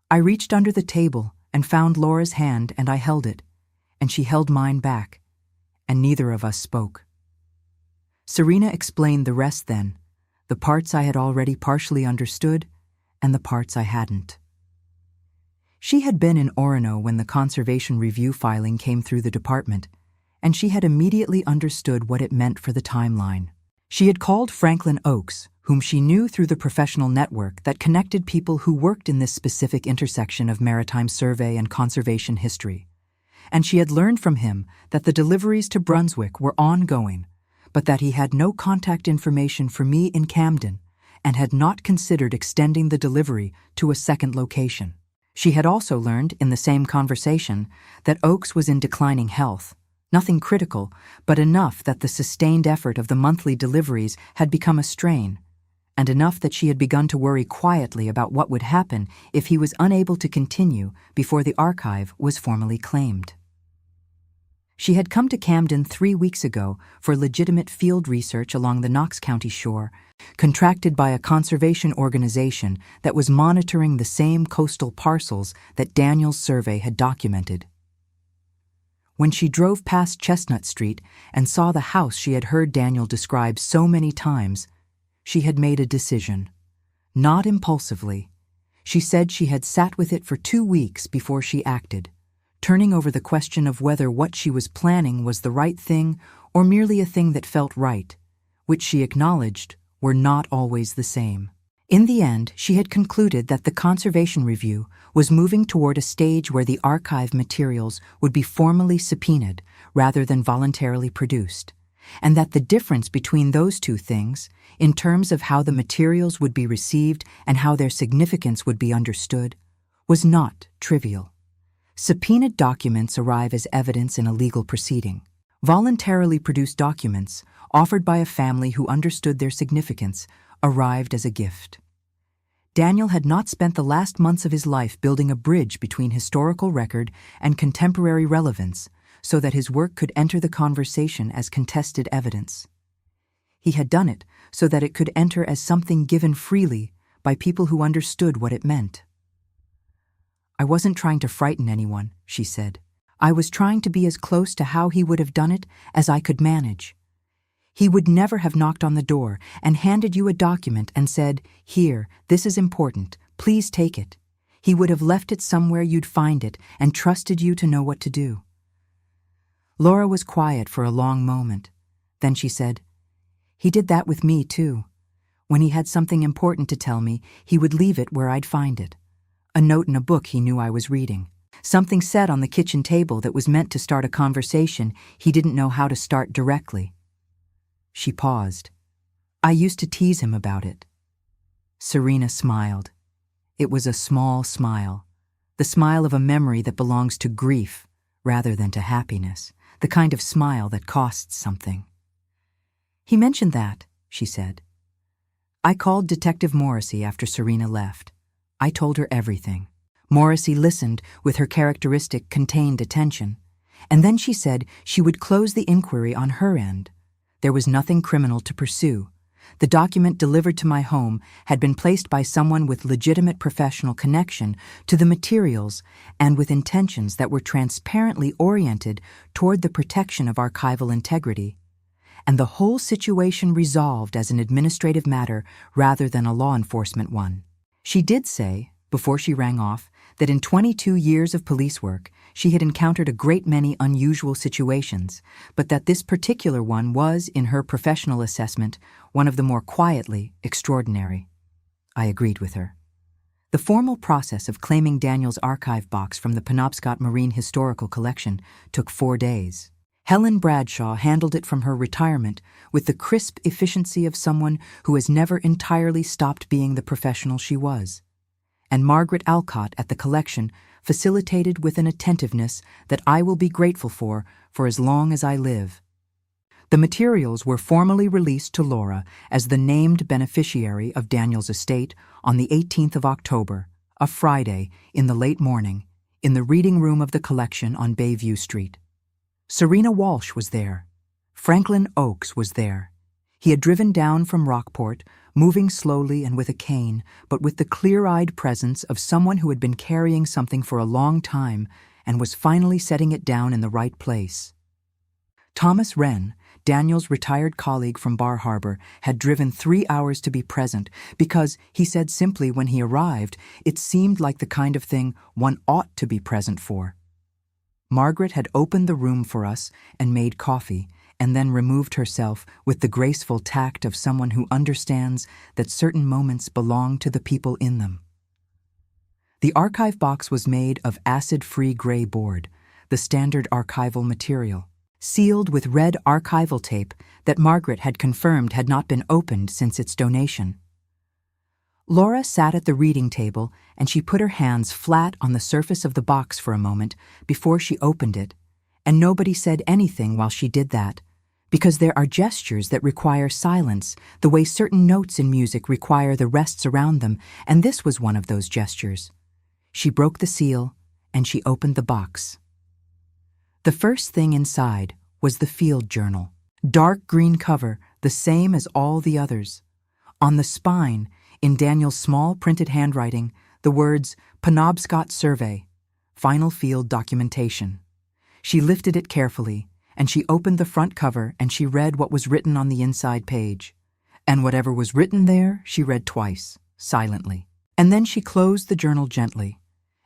I reached under the table and found Laura's hand, and I held it, and she held mine back, and neither of us spoke. Serena explained the rest then, the parts I had already partially understood and the parts I hadn't. She had been in Orono when the Conservation Review filing came through the department, and she had immediately understood what it meant for the timeline. She had called Franklin Oakes, whom she knew through the professional network that connected people who worked in this specific intersection of maritime survey and conservation history. And she had learned from him that the deliveries to Brunswick were ongoing, but that he had no contact information for me in Camden and had not considered extending the delivery to a second location. She had also learned in the same conversation that Oakes was in declining health, nothing critical, but enough that the sustained effort of the monthly deliveries had become a strain, and enough that she had begun to worry quietly about what would happen if he was unable to continue before the archive was formally claimed. She had come to Camden 3 weeks ago for legitimate field research along the Knox County shore, contracted by a conservation organization that was monitoring the same coastal parcels that Daniel's survey had documented. When she drove past Chestnut Street and saw the house she had heard Daniel describe so many times, she had made a decision. Not impulsively. She said she had sat with it for 2 weeks before she acted, turning over the question of whether what she was planning was the right thing or merely a thing that felt right, which she acknowledged were not always the same. In the end, she had concluded that the Conservation Review was moving toward a stage where the archive materials would be formally subpoenaed rather than voluntarily produced, and that the difference between those two things, in terms of how the materials would be received and how their significance would be understood, was not trivial. Subpoenaed documents arrive as evidence in a legal proceeding. Voluntarily produced documents, offered by a family who understood their significance, arrived as a gift. Daniel had not spent the last months of his life building a bridge between historical record and contemporary relevance so that his work could enter the conversation as contested evidence. He had done it so that it could enter as something given freely by people who understood what it meant. I wasn't trying to frighten anyone, she said. I was trying to be as close to how he would have done it as I could manage. He would never have knocked on the door and handed you a document and said, "Here, this is important, please take it." He would have left it somewhere you'd find it and trusted you to know what to do. Laura was quiet for a long moment. Then she said, "He did that with me, too. When he had something important to tell me, he would leave it where I'd find it. A note in a book he knew I was reading. Something said on the kitchen table that was meant to start a conversation he didn't know how to start directly." She paused. I used to tease him about it. Serena smiled. It was a small smile, the smile of a memory that belongs to grief rather than to happiness, the kind of smile that costs something. "He mentioned that," she said. "I called Detective Morrissey after Serena left. I told her everything. Morrissey listened with her characteristic contained attention, and then she said she would close the inquiry on her end. There was nothing criminal to pursue. The document delivered to my home had been placed by someone with legitimate professional connection to the materials and with intentions that were transparently oriented toward the protection of archival integrity, and the whole situation resolved as an administrative matter rather than a law enforcement one." She did say, before she rang off, that in 22 years of police work, she had encountered a great many unusual situations, but that this particular one was, in her professional assessment, one of the more quietly extraordinary. I agreed with her. The formal process of claiming Daniel's archive box from the Penobscot Marine Historical Collection took 4 days. Helen Bradshaw handled it from her retirement with the crisp efficiency of someone who has never entirely stopped being the professional she was. And Margaret Alcott at the collection facilitated with an attentiveness that I will be grateful for as long as I live. The materials were formally released to Laura as the named beneficiary of Daniel's estate on the 18th of October, a Friday, in the late morning, in the reading room of the collection on Bayview Street. Serena Walsh was there. Franklin Oakes was there. He had driven down from Rockport, moving slowly and with a cane, but with the clear-eyed presence of someone who had been carrying something for a long time and was finally setting it down in the right place. Thomas Wren, Daniel's retired colleague from Bar Harbor, had driven 3 hours to be present because, he said simply when he arrived, it seemed like the kind of thing one ought to be present for. Margaret had opened the room for us and made coffee, and then removed herself with the graceful tact of someone who understands that certain moments belong to the people in them. The archive box was made of acid-free gray board, the standard archival material, sealed with red archival tape that Margaret had confirmed had not been opened since its donation. Laura sat at the reading table and she put her hands flat on the surface of the box for a moment before she opened it, and nobody said anything while she did that, because there are gestures that require silence, the way certain notes in music require the rests around them, and this was one of those gestures. She broke the seal and she opened the box. The first thing inside was the field journal, dark green cover, the same as all the others. On the spine, in Daniel's small printed handwriting, the words Penobscot Survey, Final Field Documentation. She lifted it carefully, and she opened the front cover and she read what was written on the inside page. And whatever was written there, she read twice, silently. And then she closed the journal gently,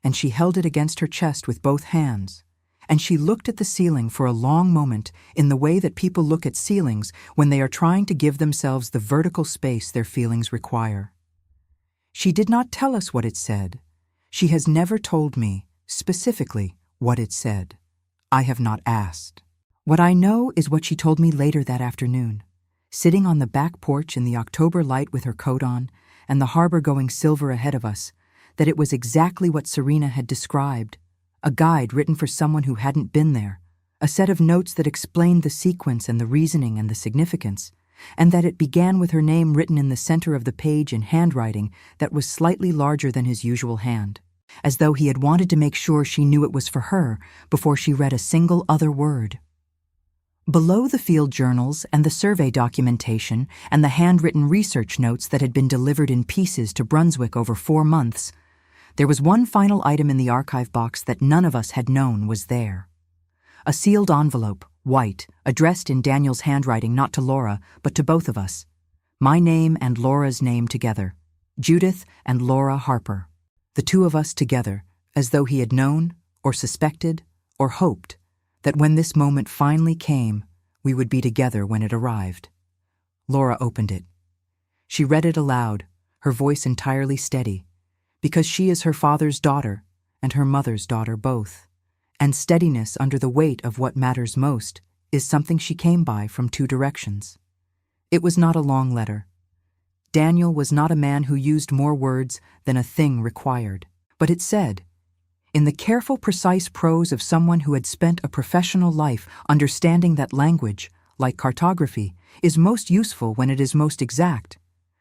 and she held it against her chest with both hands, and she looked at the ceiling for a long moment in the way that people look at ceilings when they are trying to give themselves the vertical space their feelings require. She did not tell us what it said. She has never told me, specifically, what it said. I have not asked. What I know is what she told me later that afternoon, sitting on the back porch in the October light with her coat on and the harbor going silver ahead of us, that it was exactly what Serena had described, a guide written for someone who hadn't been there, a set of notes that explained the sequence and the reasoning and the significance, and that it began with her name written in the center of the page in handwriting that was slightly larger than his usual hand, as though he had wanted to make sure she knew it was for her before she read a single other word. Below the field journals and the survey documentation and the handwritten research notes that had been delivered in pieces to Brunswick over 4 months, there was one final item in the archive box that none of us had known was there. A sealed envelope, white, addressed in Daniel's handwriting not to Laura, but to both of us. My name and Laura's name together. Judith and Laura Harper. The two of us together, as though he had known, or suspected, or hoped, that when this moment finally came, we would be together when it arrived. Laura opened it. She read it aloud, her voice entirely steady, because she is her father's daughter and her mother's daughter both, and steadiness under the weight of what matters most is something she came by from 2 directions. It was not a long letter. Daniel was not a man who used more words than a thing required, but it said, in the careful, precise prose of someone who had spent a professional life understanding that language, like cartography, is most useful when it is most exact,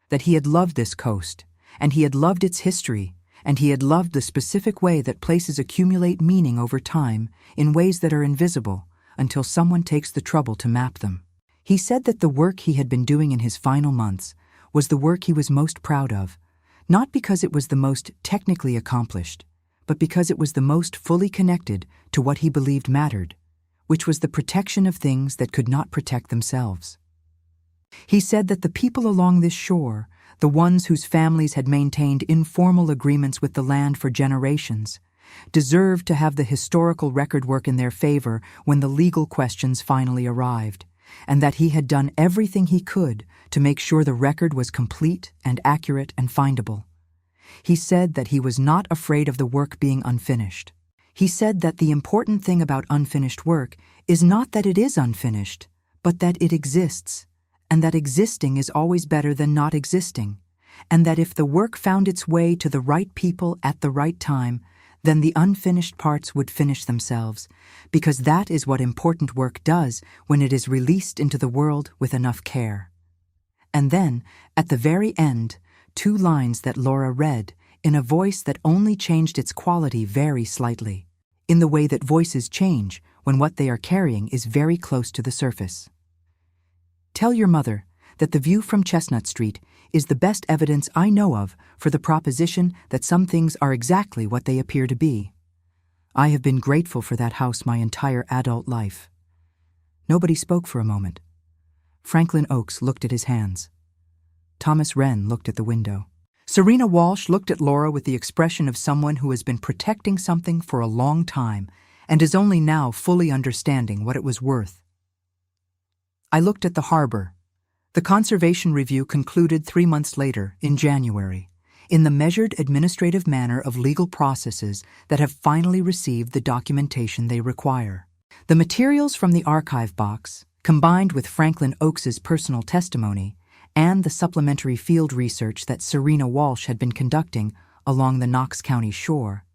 that he had loved this coast, and he had loved its history, and he had loved the specific way that places accumulate meaning over time in ways that are invisible until someone takes the trouble to map them. He said that the work he had been doing in his final months was the work he was most proud of, not because it was the most technically accomplished, but because it was the most fully connected to what he believed mattered, which was the protection of things that could not protect themselves. He said that the people along this shore, the ones whose families had maintained informal agreements with the land for generations, deserved to have the historical record work in their favor when the legal questions finally arrived, and that he had done everything he could to make sure the record was complete and accurate and findable. He said that he was not afraid of the work being unfinished. He said that the important thing about unfinished work is not that it is unfinished, but that it exists, and that existing is always better than not existing, and that if the work found its way to the right people at the right time, then the unfinished parts would finish themselves, because that is what important work does when it is released into the world with enough care. And then, at the very end, 2 lines that Laura read in a voice that only changed its quality very slightly, in the way that voices change when what they are carrying is very close to the surface. Tell your mother that the view from Chestnut Street is the best evidence I know of for the proposition that some things are exactly what they appear to be. I have been grateful for that house my entire adult life. Nobody spoke for a moment. Franklin Oakes looked at his hands. Thomas Wren looked at the window. Serena Walsh looked at Laura with the expression of someone who has been protecting something for a long time and is only now fully understanding what it was worth. I looked at the harbor. The conservation review concluded 3 months later, in January, in the measured administrative manner of legal processes that have finally received the documentation they require. The materials from the archive box, combined with Franklin Oakes's personal testimony and the supplementary field research that Serena Walsh had been conducting along the Knox County shore,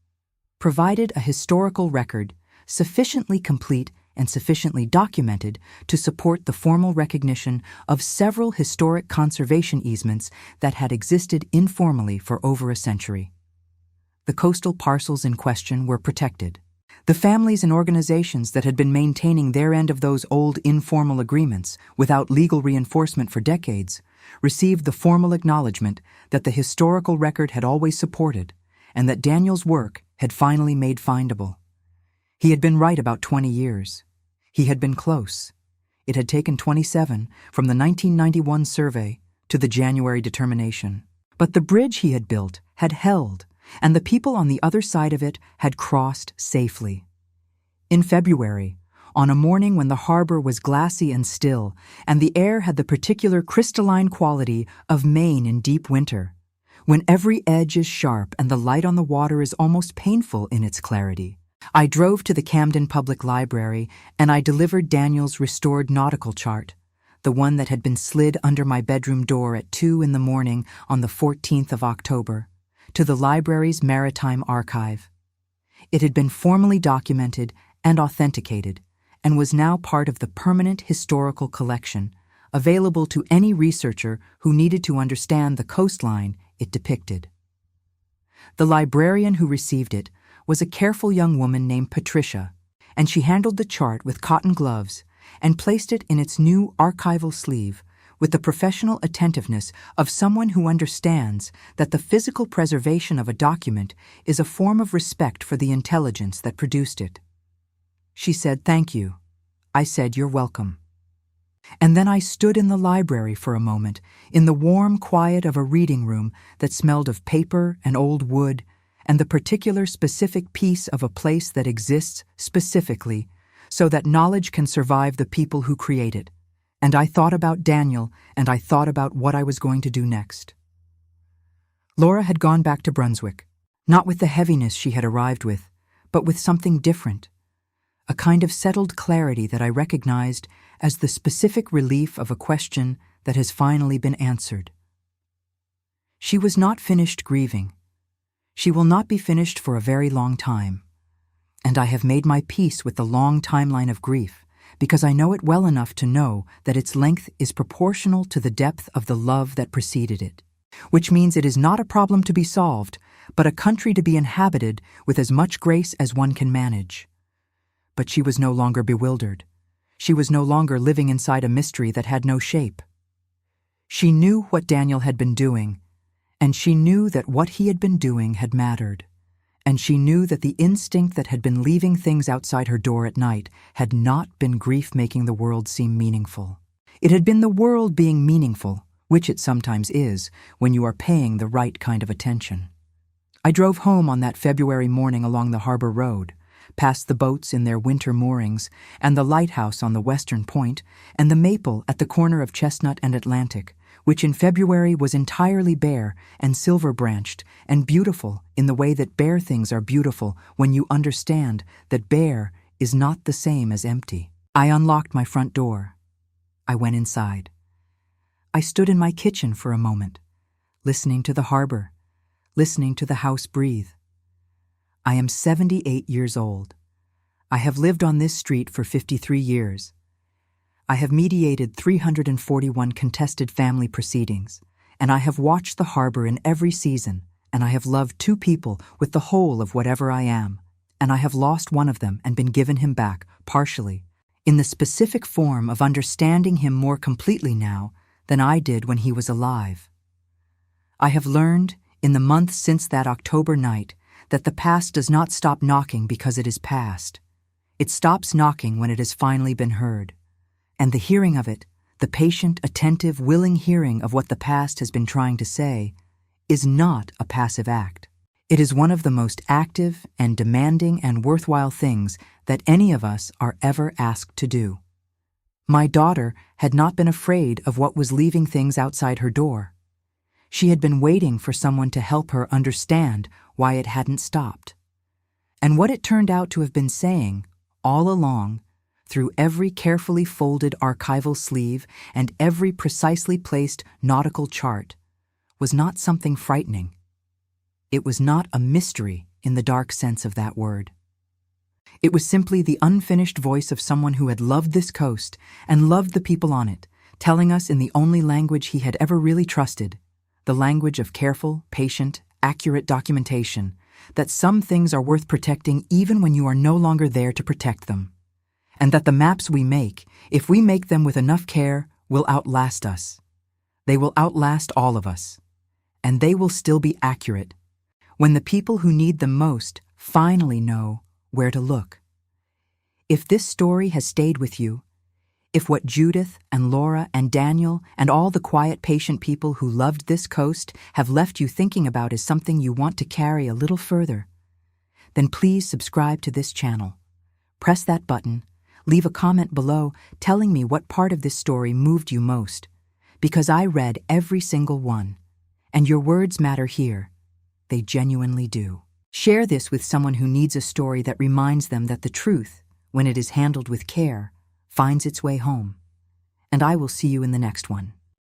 provided a historical record sufficiently complete and sufficiently documented to support the formal recognition of several historic conservation easements that had existed informally for over a century. The coastal parcels in question were protected. The families and organizations that had been maintaining their end of those old informal agreements without legal reinforcement for decades received the formal acknowledgement that the historical record had always supported and that Daniel's work had finally made findable. He had been right about 20 years. He had been close. It had taken 27 from the 1991 survey to the January determination. But the bridge he had built had held, and the people on the other side of it had crossed safely. In February, on a morning when the harbor was glassy and still, and the air had the particular crystalline quality of Maine in deep winter, when every edge is sharp and the light on the water is almost painful in its clarity, I drove to the Camden Public Library and I delivered Daniel's restored nautical chart, the one that had been slid under my bedroom door at 2 a.m. on the 14th of October, to the library's Maritime Archive. It had been formally documented and authenticated and was now part of the permanent historical collection, available to any researcher who needed to understand the coastline it depicted. The librarian who received it was a careful young woman named Patricia, and she handled the chart with cotton gloves and placed it in its new archival sleeve with the professional attentiveness of someone who understands that the physical preservation of a document is a form of respect for the intelligence that produced it. She said, "Thank you." I said, "You're welcome." And then I stood in the library for a moment, in the warm quiet of a reading room that smelled of paper and old wood and the particular specific piece of a place that exists specifically so that knowledge can survive the people who create it. And I thought about Daniel, and I thought about what I was going to do next. Laura had gone back to Brunswick, not with the heaviness she had arrived with, but with something different, a kind of settled clarity that I recognized as the specific relief of a question that has finally been answered. She was not finished grieving. She will not be finished for a very long time. And I have made my peace with the long timeline of grief because I know it well enough to know that its length is proportional to the depth of the love that preceded it, which means it is not a problem to be solved, but a country to be inhabited with as much grace as one can manage. But she was no longer bewildered. She was no longer living inside a mystery that had no shape. She knew what Daniel had been doing, and she knew that what he had been doing had mattered. And she knew that the instinct that had been leaving things outside her door at night had not been grief making the world seem meaningful. It had been the world being meaningful, which it sometimes is when you are paying the right kind of attention. I drove home on that February morning along the harbor road, past the boats in their winter moorings, and the lighthouse on the western point, and the maple at the corner of Chestnut and Atlantic, which in February was entirely bare and silver-branched and beautiful in the way that bare things are beautiful when you understand that bare is not the same as empty. I unlocked my front door. I went inside. I stood in my kitchen for a moment, listening to the harbor, listening to the house breathe. I am 78 years old. I have lived on this street for 53 years. I have mediated 341 contested family proceedings, and I have watched the harbor in every season, and I have loved 2 people with the whole of whatever I am, and I have lost one of them and been given him back, partially, in the specific form of understanding him more completely now than I did when he was alive. I have learned, in the months since that October night, that the past does not stop knocking because it is past. It stops knocking when it has finally been heard. And the hearing of it, the patient, attentive, willing hearing of what the past has been trying to say, is not a passive act. It is one of the most active and demanding and worthwhile things that any of us are ever asked to do. My daughter had not been afraid of what was leaving things outside her door. She had been waiting for someone to help her understand why it hadn't stopped. And what it turned out to have been saying, all along, through every carefully folded archival sleeve and every precisely placed nautical chart, was not something frightening. It was not a mystery in the dark sense of that word. It was simply the unfinished voice of someone who had loved this coast and loved the people on it, telling us in the only language he had ever really trusted, the language of careful, patient, accurate documentation, that some things are worth protecting even when you are no longer there to protect them, and that the maps we make, if we make them with enough care, will outlast us. They will outlast all of us, and they will still be accurate when the people who need them most finally know where to look. If this story has stayed with you, if what Judith and Laura and Daniel and all the quiet, patient people who loved this coast have left you thinking about is something you want to carry a little further, then please subscribe to this channel. Press that button, leave a comment below telling me what part of this story moved you most, because I read every single one, and your words matter here. They genuinely do. Share this with someone who needs a story that reminds them that the truth, when it is handled with care, finds its way home. And I will see you in the next one.